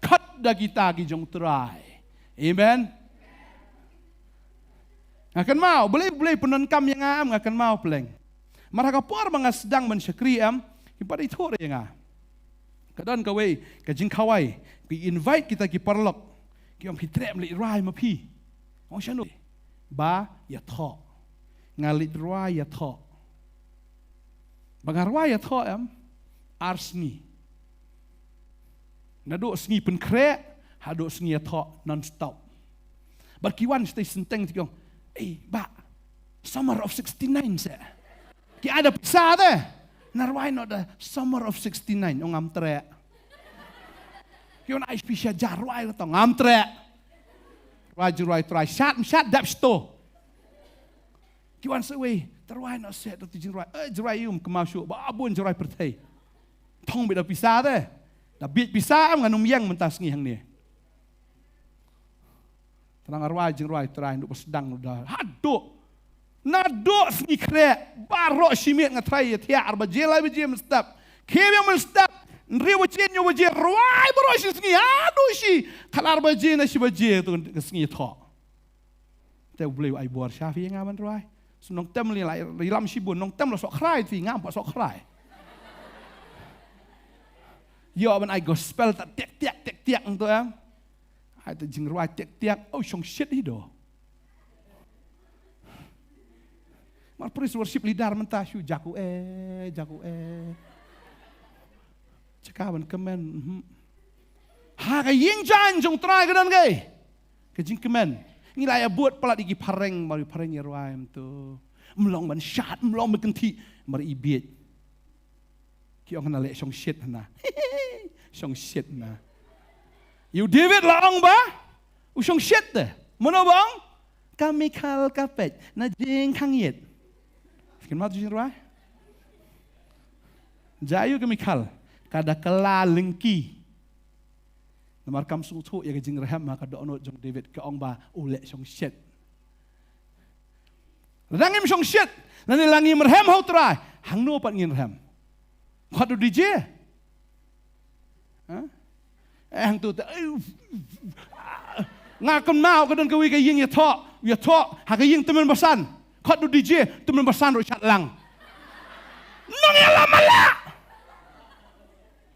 Cut dah kita gi jong try. Amen. Akan mau boleh penenkam yang am akan mau peleng. Maraka por mga sedang mensyakri ipada itu yang kadang kawai kajing kawai ki invite kita ki parlok ki hitrem li rai mapi. Ong syanu ba ya tho ngalit rai ya tho. Bagar rai ya tho arsni. Nado sngi pen kre hado sngi ya tho non stop. Berkiwan stay senteng tikong ba summer of 69 se. Ki ada pisah deh. Narwai no the summer of 69 ong am tre. Ki on ice pisah jarwai to ngam tre. Rajurwai try shot dap sto. Ki wan sewe terwai no set to jinrwai. Jrai kemau syu ba abun jrai pertai. Tong beda pisah deh. Da bit pisah nganum yang mentas ngi hang ni. Tenang arwai jinrwai try nduk sedang dah. Haduk. Naduk sni krek barok simit ngatrai tia arba jelai beje mestap. Kebe mestap. Nri wajen yo waje ruai bro si sngi aduh si kalar baje na si baje tu sngi tho. Te boleh ai buar syafi ngaman ruai. Sunong tem li lai lam si bun nong tem lo sok krai ti ngam pa sok krai. Yo ban ai gospel tak tiak tu ai tu jing ruai tiak oh song shit hido. Mar praise worship leader mentah syu jaku cakapan kemen. Ha ka ying jan jong try ka dan gay. Ka jing kemen. Ngilai buat pala digi pareng mari pareng ya ruaim tu. Melong ban syat melong bekenti mari ibit. Ki ong na le song shit na. Song shit na. You David laong ba? Usong shit de. Mono bang? Kami kal kapet na jing kangit. Fikir matu jing ruai. Jayu kami kal. Kada kela lengki. Namar kam sung thu ya jing raham ma kada ono jong David ka ong ba ule song shit. Langim song shit. Nani langi merhem hau trai. Hang no pat ngin raham. Khadu DJ. Hang tu ngakon mau kadon kawi ka ying ya tho ha ka ying temen basan. Khadu DJ temen basan ro chat lang. Nong ya lamala.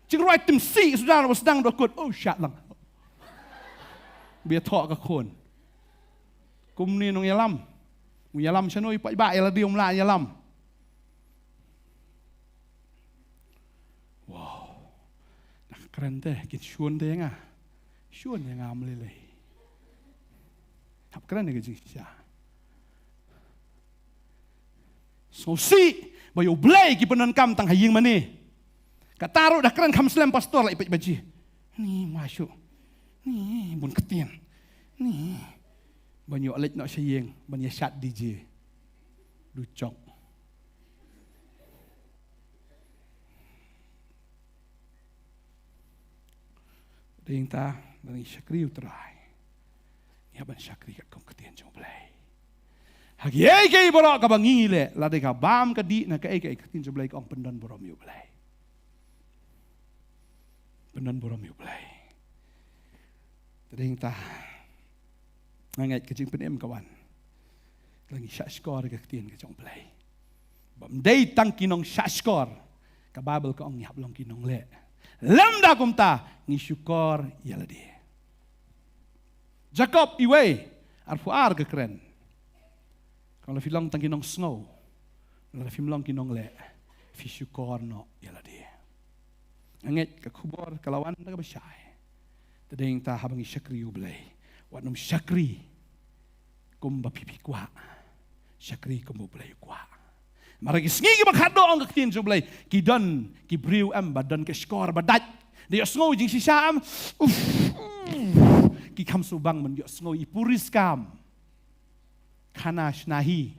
Jing ruai tim si sudah sedang dokut oh syat lang. Biar thok ke kon. Kum ni nong yalam. Mu yalam chanoi pa ba ela diom la yalam. Wow. Nak keren teh kit syun teh nga. Syun yang ngam lele. Hap keren ke jing sia. So si bayo blai ki penan kam tang haying mani. Kataruh dah keren kam slam pastor lah ipit baji. Ni masuk. Ni bun ketian. Ni banyak lek nak sayang, banyak syat DJ, lucok. Ding ta, dari syakri utrai, ya ban syakri kat kong ketian jong belai. Hagi ai borok ka bangi le, lade ka bam ka di na ka ai ketian jong belai kong pendan borom yu belai. Pendan borom yu belai. Ding ta. Ngangat kecing penem kawan. Lagi syak skor ke ketien ke jong play. Bam day tang kinong syak skor. Ka Bible ka ong nyap long kinong le. Lam da kum ta ngi syukor yala dia. Jacob iwe arfu ar ke keren. Kalau filong tang kinong snow. Lalu film kinong le. Fi syukor no yala dia. Ngangat ka kubor kalawan da ka basyai. Tadeng ta habang syakri ublay. Wanum syakri kumba pipi kwa syakri kumba belai kwa maragi sngi ki bakhado ang katin so belai ki don ki briu am badan ke skor badat dia sngo jing sisam ki kam subang men dia sngo ipuris kam khanas nahi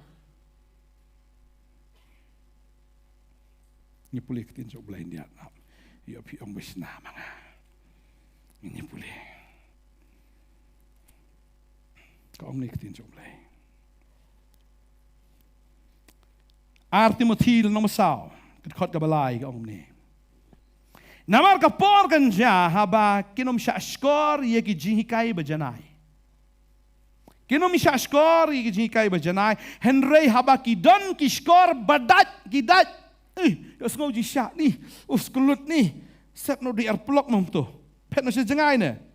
ni pulih katin so belai dia yo pi ong besna manga ni pulih ka ong ni katin jong belai. Ar Timothil nomor sao kat ka balai ka ong ni. Namar ka por kan ja haba kinom sya skor ye ki jihikai bajanai. Kinom sya skor ye ki jihikai bajanai Henry haba ki don ki skor badat gidat. Yo ngau ji sya ni. Skulut ni. Sep no di arplok mom tu. Pet no se jengai ne.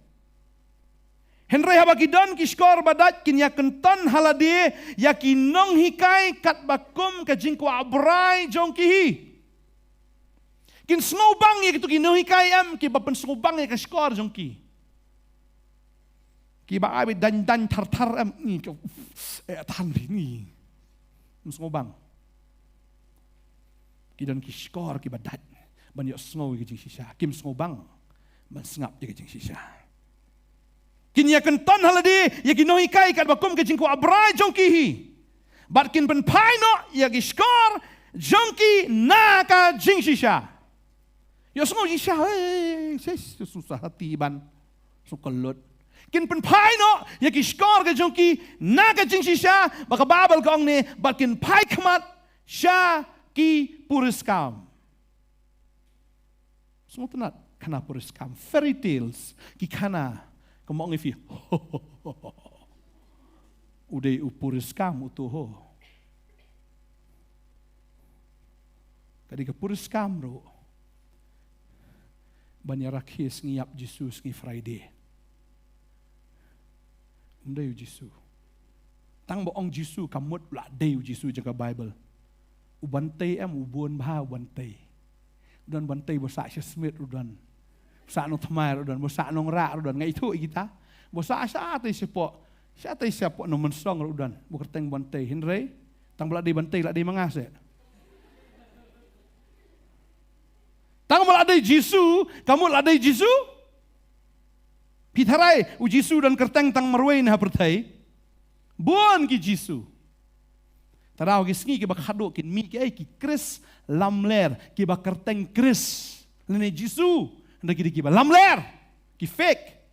Henry habakidon ki skor badat kin ya kenton haladi ya kinong hikai kat bakum ka jingkwa abrai jong kihi. Kin snobang ya kitu kinong hikai am ki bapen snobang ya ka skor jong ki. Ki ba ai dan tar am ni ko tan ni. Snobang. Ki don ki skor ki badat ban yo snow ki jing sisa. Kim snobang ban sngap ya ki jing sisa. Kini ya kenton haladi ya kinoi kai kat bakum ke jingku abrai jongki bat kin pen paino ya ki skor jongki na ka jing sisa yo semua sisa ses susah hati ban sukelut kin pen paino ya ki skor ke jongki na ka jing sisa baka babal kong ne bat kin pai khamat sha ki puriskam semua tenat kana puriskam fairy tales ki kana Kemong ifi, udah upuris kamu tuh ho. Kadi kepuris kamu, banyak rakyat ngiap Jesus ngi Friday. Udah yu Jesus. Tang boong Jesus kamut lah day yu Jesus jaga Bible. Ubantay am ubon bah ubantay. Udan bantay bosak Smith udan. Bosa nong thamai rudan, bosa nong ra rudan, ngai itu kita. Bosa asa atai siapa nong mensong rudan, bukerteng bantai Henry, tang belak di bantai lak di mangase. Tang belak di Jisu, kamu lak di Jisu? Pitarai u Jisu dan kerteng tang merwain ha pertai. Buan ki Jisu. Tarau ki sngi ki bak hado kin mi ki Chris lamler ki bak kerteng Chris. Lene Jisu. Hendak kita kiba lamler, ki fake.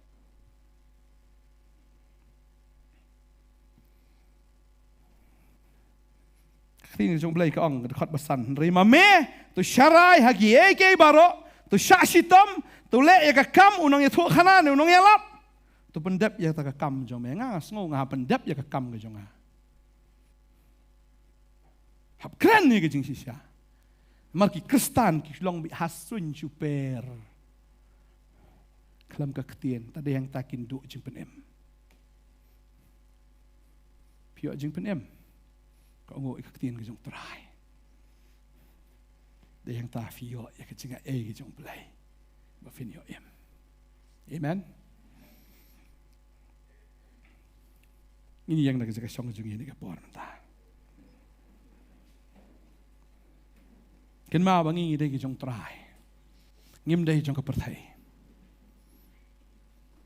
Kini jong belai ka ong dekat besan. Rima me tu syarai hagi eke baro tu syashitam tu le ya kam unang ya tu khanan unang ya lap. Tu pendap ya ta kam jong me ngas ngau ngah pendap ya kam ke jong. Hap keren ni ke jing sisa. Marki Kristan ki long bi hasun super. Kelam keketian, tak ada yang takin duk jing penem. Piok jing penem, kau ngok keketian ke jong terai. Ada yang tak piok, ya kecingak ke jong pelai. Bafin yo em. Amen. Ini yang nak jaga song jung ini ke por mentah. Ken ma bangi dei ke jong terai. Ngim dei jong ke pertai.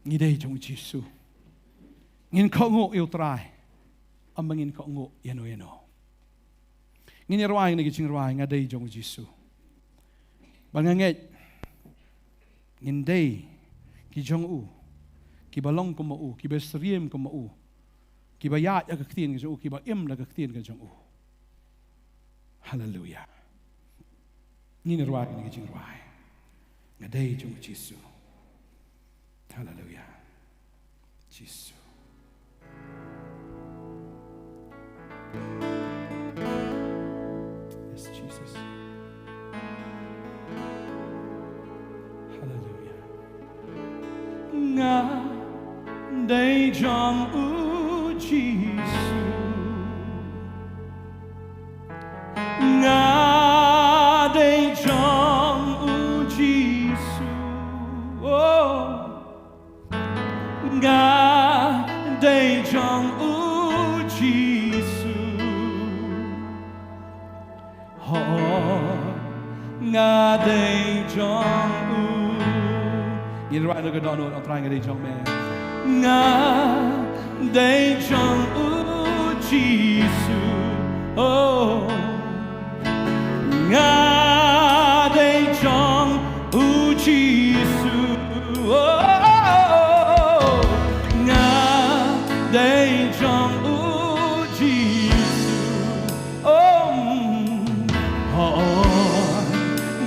Ngidei jong Jisu. ngin ko ngo yêu trai amangin ko ngo yano ngin ruai ni gicing ruai ngadai jong Jisu banganget ngin dai ki jong u ki balong ko mo ki besriem ko mo ki bayat ya kaktin ko ki ba im la kaktin ka jong u hallelujah ngin ruai ni gicing ruai ngadai jong Jisu hallelujah Jisu yes Jesus hallelujah nga day jong u Jisu nga day jong u Jisu oh nga day jong u Jisu ho nga day jong u nhìn right nó cái đó nó trai cái day jong me nga day jong u Jisu oh nga day jong u Jisu oh nga day jong u Jisu oh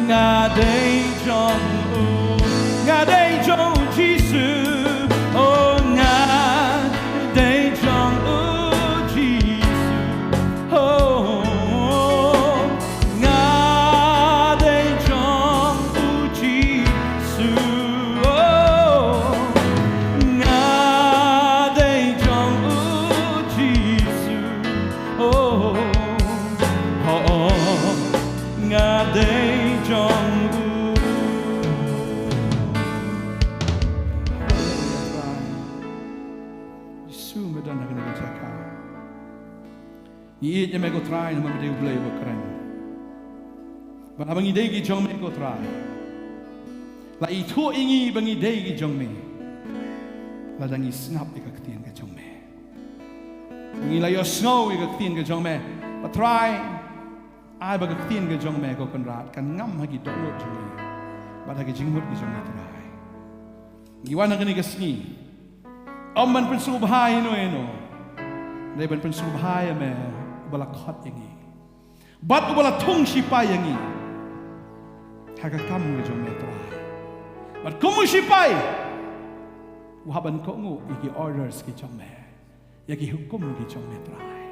nga day jong u nga day jong Jisu oh nga day jong u Jisu oh nga day jong u Jisu oh nga day jong u Jisu oh nga day jong u Jisu medan nak nak cakap Iit yang mereka try nama mereka boleh berkeren. Bang idei ki jong mereka try. La itu ingi bang idei ki jong me. La dangi snap ikaktian ke jong me. Bang la yo snow ikaktian ke jong me. Ba try ai bang ikaktian ke jong me ko kan rat kan ngam hagi dok lot jong me. Ba hagi jingmut ki jong me try. Iwan nak ni kesni. Omman pun subhai no. Dai ban pun subhai me. Bala khot yang ini, bat bala thung sipai yang ini, haga kamu jom netrai, bat kamu sipai, wahaban kamu iki orders ki jom me, yaki hukum ki jom netrai,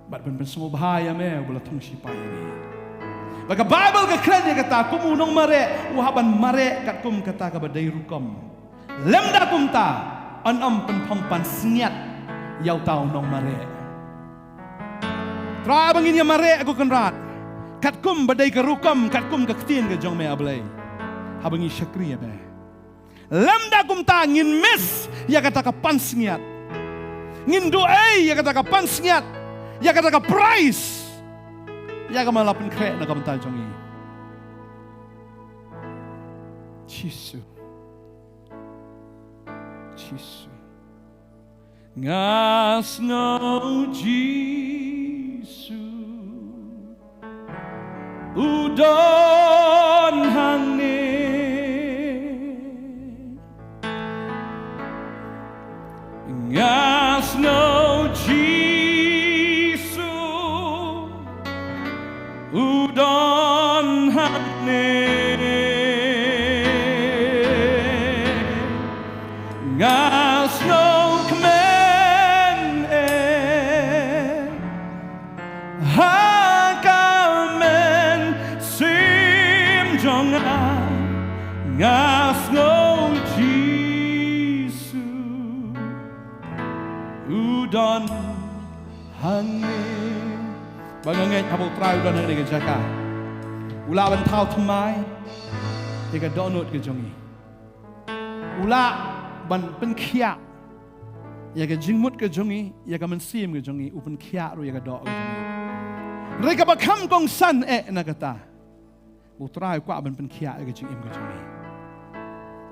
bat ben semua bahaya me bala thung sipai yang ini, baka Bible ka kren dia kata kamu nong mare, wahaban mare kat kum kata ka badai rukom, lemda kum ta, anam penpongpan sengiat, yau tau nong mare. Try bangin ya mare aku kenrat. Katkum badai ke rukam, katkum ke ketien ke jong me ablay. Habangi syakri ya be. Lamda kum ta ngin mes ya kata ka pansngiat. Ngin doai ya kata ka pansngiat. Ya kata ka price. Ya ka malapin kre na kam ta jong i. Jisu. Jisu. Ngas no Jisu. Udon hane ngas no Jisu udon hane ngas no ngas no Jisu udon hane banganget habau trai udon hane ke jaka ula ban thau thamai ke ka donut ke jongi ula ban pen khia ya ke jingmut ke jongi ya ka man sim ke jongi upen khia ro ya ka do ke jongi re ka ba kham kong san na kata utrai kwa ban pen khia ke jing im ke jongi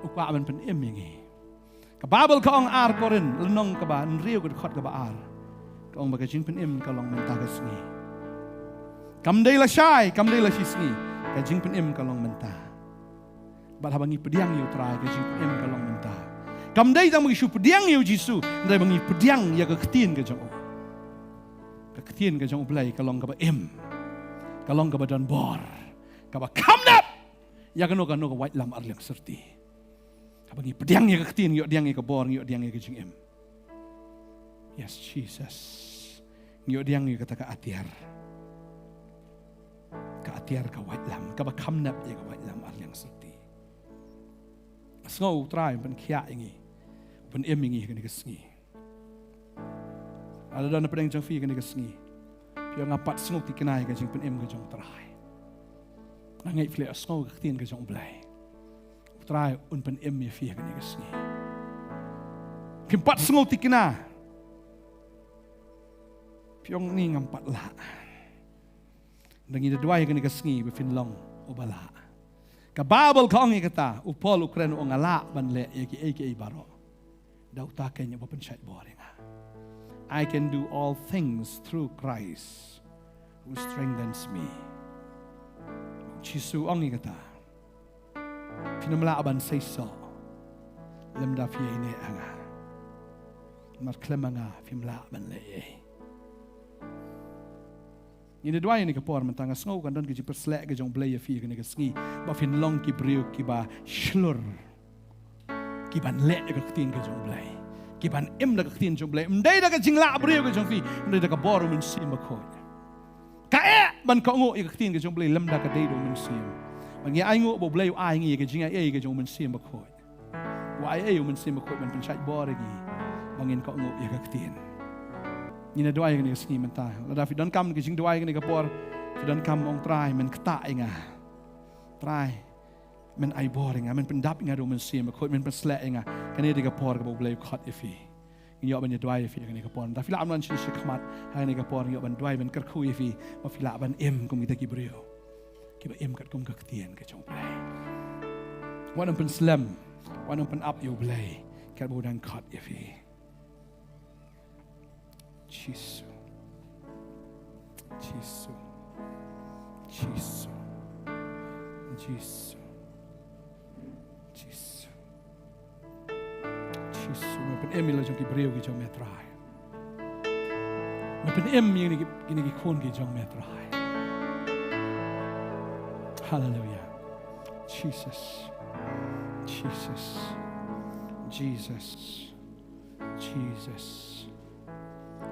ukwa ban pen im ngi Kababal ka ang ar ko rin, lanong ka ba, nriyo ka kot ka ba ar. Kaong bagajing penim ka long mentagas ni. Kamday la siyay, kamday la sisni, kajing penim ka long menta. Bat habang ipediang yu try, kajing penim ka long menta. Kamday tang magisu pediang yu Jisu, nday bangi pediang ya kaktin ka jang o. Kaktin ka jang ublay, kalong ka ba im. Kalong ka ba don bor. Ka ba kamnap! Ya kano ka white lam arlang serti. Kapag ipediang ya kaktin, yuk diang ya kabor, yuk diang ya kajing im. Yes, Jesus. Yuk diang ya kata ka atiar. Ka atiar ka white lam. Ka ba kamnap ya ka white lam arlang serti. Asngaw try pan kia ingi. Pan im ingi kani kasngi. Ada dan pedang jang fi kani kasngi. Pia ngapat sngok ti kenai ka jing pan im ka jang try. Ngai fle asngaw ka tin ka jang blai. Try un pan im ya fi kani kasngi. Kimpat sngok ti kena. Piong ni ngampat la. Dangi dadwai kani kasngi be fin long ubala. Kababal ka ongi kata upol ukren o ngala ban le eki baro. Daw ta kanya ba panchat boring. I can do all things through Christ who strengthens me. Jisu ongi kata. Pinamla aban sayso. Lemda fiye ine anga. Marklema nga fimla aban leye. Ini dua ini kapor mentang asngau kan don kiji perslek ke jong blaya fi kene kesngi ba fin long ki briu ki ba shlur ki ban le ke tin ke jong blay ki ban im da ke tin jong blay mdai da ke jingla briu ke jong fi mdai da ka bor mun sim ko ka e ban ko ngo ke tin ke jong blay lam da ka dei do mun sim ban ye ai ngo bo blay ai ngi ke jinga e ke jong mun sim ko wa ai mun sim ko ban pin chat bor gi bangin ko ngo ke tin Nina doa yang ni kesini mentah. Lada fi don kam kising doa yang ni kapor. Fi don kam ong try men kata inga. Try men ai boring men pendap inga do men sim ko men penslek inga. Kani di kapor ka boleh khot ifi. Nyo ban doa ifi yang ni kapor. Da fi la man sin sikmat hai ni kapor nyo ban doa ben kerku ifi. Ma fi la ban em kum kita kibrio. Kiba em kat kum ka tien ka chong play. Wan pen slam, wan pen up yo play. Kat bodan khot ifi. Jesus, Jesus, Jesus, Jesus, Jesus, Jesus. Mapen em ila jong ki breu ki jong metrai. Mapen em yang ni ki kon ki jong metrai. Hallelujah. Jesus, Jesus, Jesus, Jesus.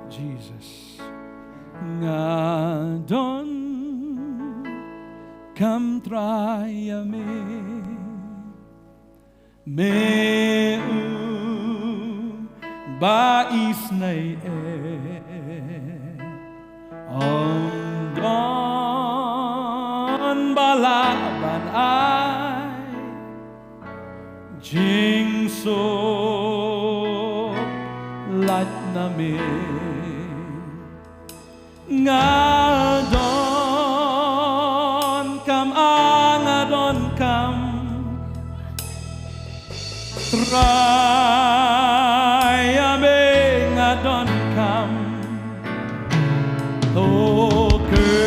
Jesus ngadon kam traya me bais nay on don balaban ay jing so lat namin ngadon kam angadon kam trayame ngadon kam toke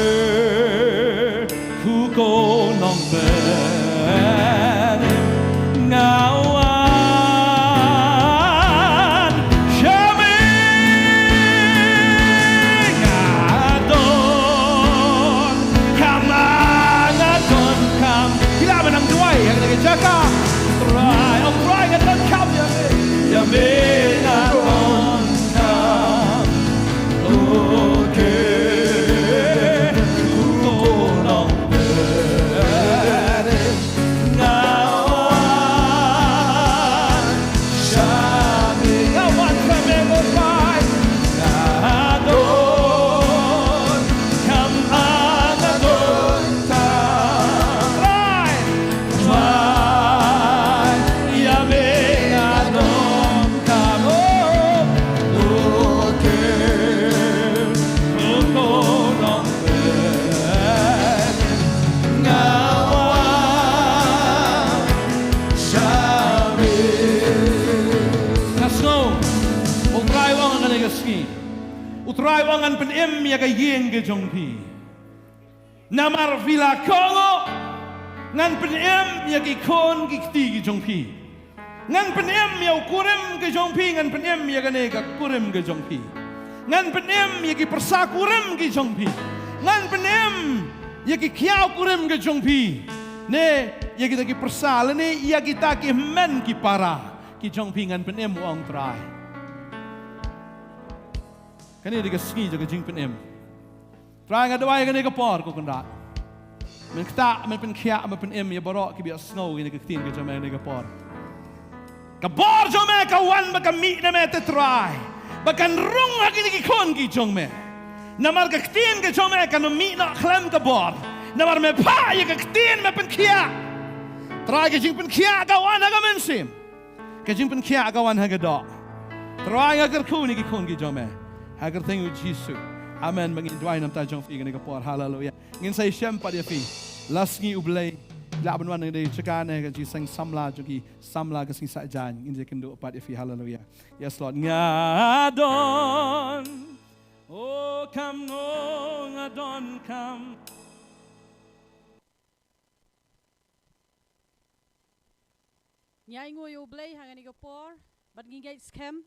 kuko nong ben ngawa Jaka, try, oh try, get don't come, ya me, not don't come, okay. ka yeng ke jong pi namar vila kongo ngan penem ya ki kon ki ti ki jong pi ngan penem ya kurem ke jong pi ngan penem ya ka ne ka kurem ke jong pi ngan penem ya ki persa kurem ke jong pi ngan penem ya ki kiau kurem ke jong pi ne ya kita ki persa le ne ya kita ki men ki para ki jong pi ngan penem ong trai kan ini digasih jaga jing penem trai ngadawai kan ini kapor ko kendak men kta men pen kia men pen em ya barok ki bias snow ini ke tin ke jome ini kapor kapor jome ka wan ba ka mi na me te trai ba kan rung ha ki kon ki jong me namar ka tin ke jome ka no mi na khlem kapor namar me pa ya ka tin me pen kia trai ke jing pen kia ka wan ha ka men sim ke jing pen kia ka wan ha ka do trai agar ku ni ki kon ki jome agar tengu Yesus amen bangin duai nam ta jong fi ngani kapor haleluya ngin sai shem pa dia fi lasngi ublei la ban wan de chakane ka ji sang samla jogi samla ka sing sa jan ngin je kendo pa dia fi haleluya yes lord ngadon oh come no ngadon come nyai ngoi ublei hangani kapor bat ngi gate scam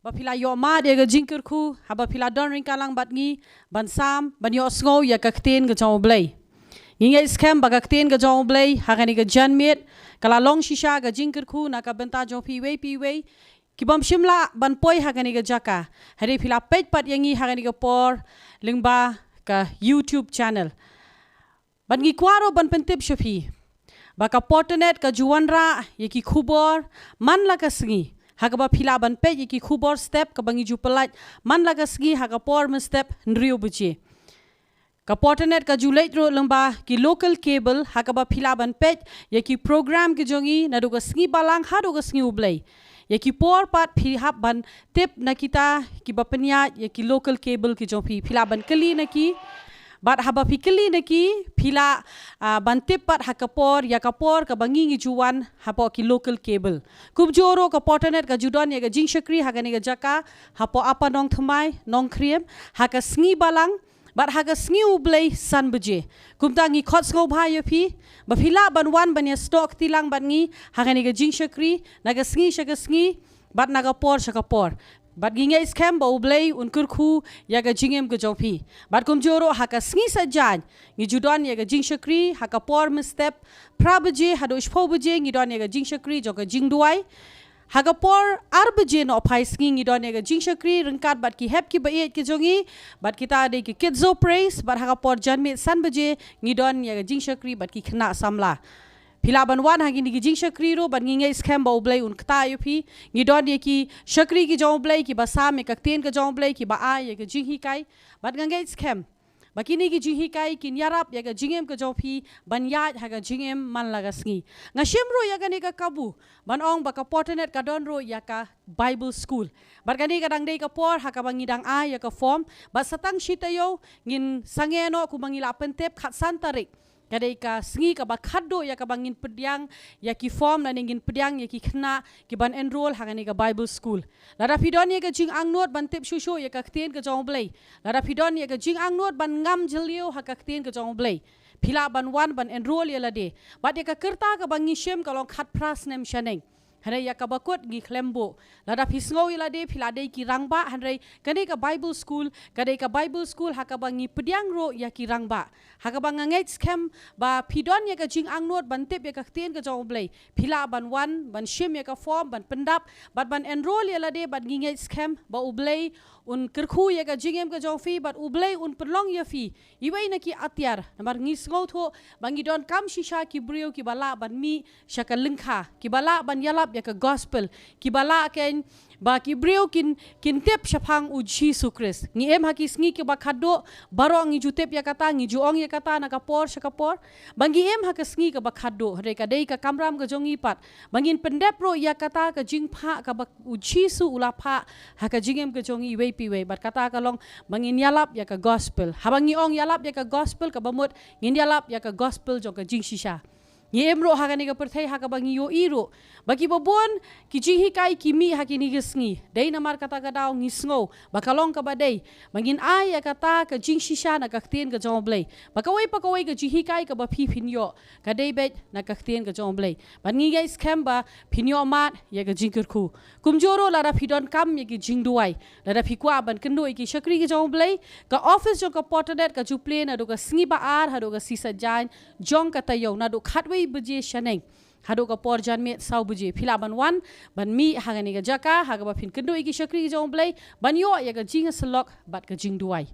bapila yo ma de ga jingker ku haba pila don ring kalang bat ngi ban sam ban yo sngo ya ka kten ga jong blai ngi ngai scam ba ga kten ga jong blai ha ga ni ga jan met kala long shisha ga jingker ku na ka benta jong pi we ki bam shimla ban poi ha ga ni ga jaka hare pila page pat yangi ha ga ni ga por lingba ka YouTube channel ban ngi kwaro ban pentip shopi ba ka portanet ka juwanra ye ki khubor man la ka sngi hagaba pila ban pe ki khubor step ka bangi ju pelat man laga sgi haga por men step nriu buji ka portanet ka julait ro lamba ki local cable hagaba pila ban pe ye ki program ki jongi na do ka sgi balang ha do ka sgi ublei ye ki por pat phi hab ban tip na kita ki bapenya ye ki local cable ki jong pila ban kali na ki bat haba pikeli neki pila bantip pat hakapor ya kapor ka bangi ngi juwan hapo ki local cable kubjoro ka portanet ka judon ya ga jing shakri haga ni ga jaka hapo apa nong thmai nong kriem haka sngi balang bat haga sngi ublei san buje kumta ngi khot ngo bha ya phi ba pila ban wan ban ya stock tilang ban ngi haga ni ga jing shakri naga sngi bat naga por shakapor bat ginga scam ba ublei unkur khu ya ga jingem ga jopi bat kum joro haka sngi sa jan ngi judon ya ga jing shakri haka por me step prabaje hado shpo buje ngi don ya ga jing shakri jo ga jing duai haka por arbaje no phai sngi ngi don ya ga jing shakri rengkat bat ki hep ki ba et ki jongi bat kita de ki kidzo praise bat haka por janme san baje ngi don ya ga jing shakri bat ki khna samla pila ban wan hagi ni jing shakri ro ban ngi scam ba ublei un kta yupi ngi don ye ki shakri ki jong blei ki ba sa me ka ten ka jong blei ki ba a ye ka jing hi kai bat ngai scam bakini ki jing hi kai kin yarap ye ka jingem ka jong phi ban ya ha ka jingem man laga sngi nga shemro ya ka ni ka kabu ban ong ba ka portanet ka don ro ya ka bible school bat ka ni ka dang dei ka por ha ka bangi dang a ya ka form ba satang shitayo ngin sangeno ku bangila pentep khat santarik kadai ka sngi ka ba khaddo ya ka bangin pedyang ya ki form na ningin pedyang ya ki khna ki ban enroll hangani ka bible school lara pidon ya ka jing angnot ban tip shusho ya ka kten ka jong blai lara pidon ya ka jing angnot ban ngam jeliu ha ka kten ka jong blai phila ban wan ban enroll ya lade bat ya ka kerta ka bangi shem ka long khat pras nem shaneng hare ya ka bakot gi klembo lada pisngau ila de philade ki rangba hare kade ka bible school haka bangi pedyang ro ya ki rangba haka bangangai scam ba pidon ya ka jing angnot ban tip ya ka ten ka jong blai phila ban wan ban shim ya ka form ban pendap bat ban enroll ya lade ban ngai scam ba ublei un kerkhu ya ka jingem ka jong fi bat ublei un perlong ya fi iwai na ki atyar namar ngis ngau tho bangi don kam shisha ki brio ki bala ban mi shaka lengkha ki bala ban yalap ya ka gospel ki bala ken ba ki brio kin tep shapang u Jesus Christ ngi em hakis ngi ki ba khado baro ngi jutep ya kata ngi juong ya kata na ka por shaka por bangi em hakas ngi ka ba khado re ka dei ka kamram ka jongi pat bangin pendep ro ya kata ka jing pha ka ba u Jesus ula pha haka jingem ka jongi we pi we bat kata ka long bangin yalap ya ka gospel habangi ong yalap ya ka gospel ka bamut ngin yalap ya ka gospel jo ka jing shisha Ngi emro haga ni ka perthai haga bangi yo iro. Bagi babon ki jihi kai ki mi haki ni gesngi. Dei namar kata kadau ngi sngo. Bakalong ka badai. Mangin ai ya kata ka jing shisha na kakten ka jomblay. Bakawai pakawai ka jihi kai ka ba pi pinyo. Ka dei bet na kakten ka jomblay. Ban ngi guys kamba pinyo mat ya ka jingker ku. Kumjoro lara pidon kam ya ki jing duai. Lara pikwa ban kendo iki shakri ka jomblay. Ka office jo ka potadet ka juple na do ka sngi ba ar hado ka sisa jain jong ka tayo na do khatwei beje shaneng. Hado ka por jan met sau buje phila ban wan ban mi haga ni ga jaka haga ba phin kendo iki shakri jong blai ban yo ya ga jing slok bat ka jing duai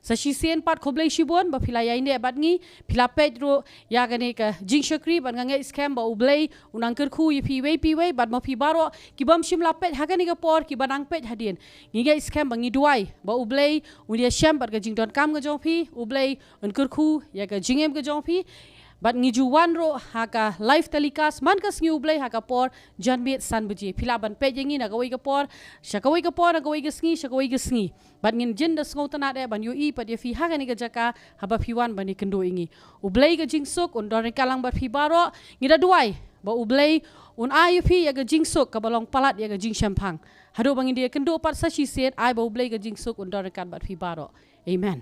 sa shi sen pat khoblai shibon ba phila yai ne bat ngi phila pedro ya ga ni ka jing shakri ban nga scam ba ublai unang ker khu yi pi wei bat ma phi baro ki bam shim la pet haga ni ga por ki banang pet hadien ngi ga scam ba ngi duai ba ublai unia sham bat ga jing don kam ga jong phi ublai un ker khu ya ga jing em ga jong phi Bat ngiju wanro haka live telecast man kas ngi ublay haka por janbet san buji philaban pe jengi na gawai ka por shakawai na gawai ka sngi bat ngin jinda sngoutana de ban yu I pat ye fi haka ni ka jaka haba phiwan bani kendo ingi ublay ka jingsuk un don kalang bat fi baro ngida duai ba ublay un ayu fi ya ka jingsuk ka balong palat ya ka jing champang hado bangin dia kendo pat sa shi set ai ba ublay ka jingsuk un don kat bat fi baro amen.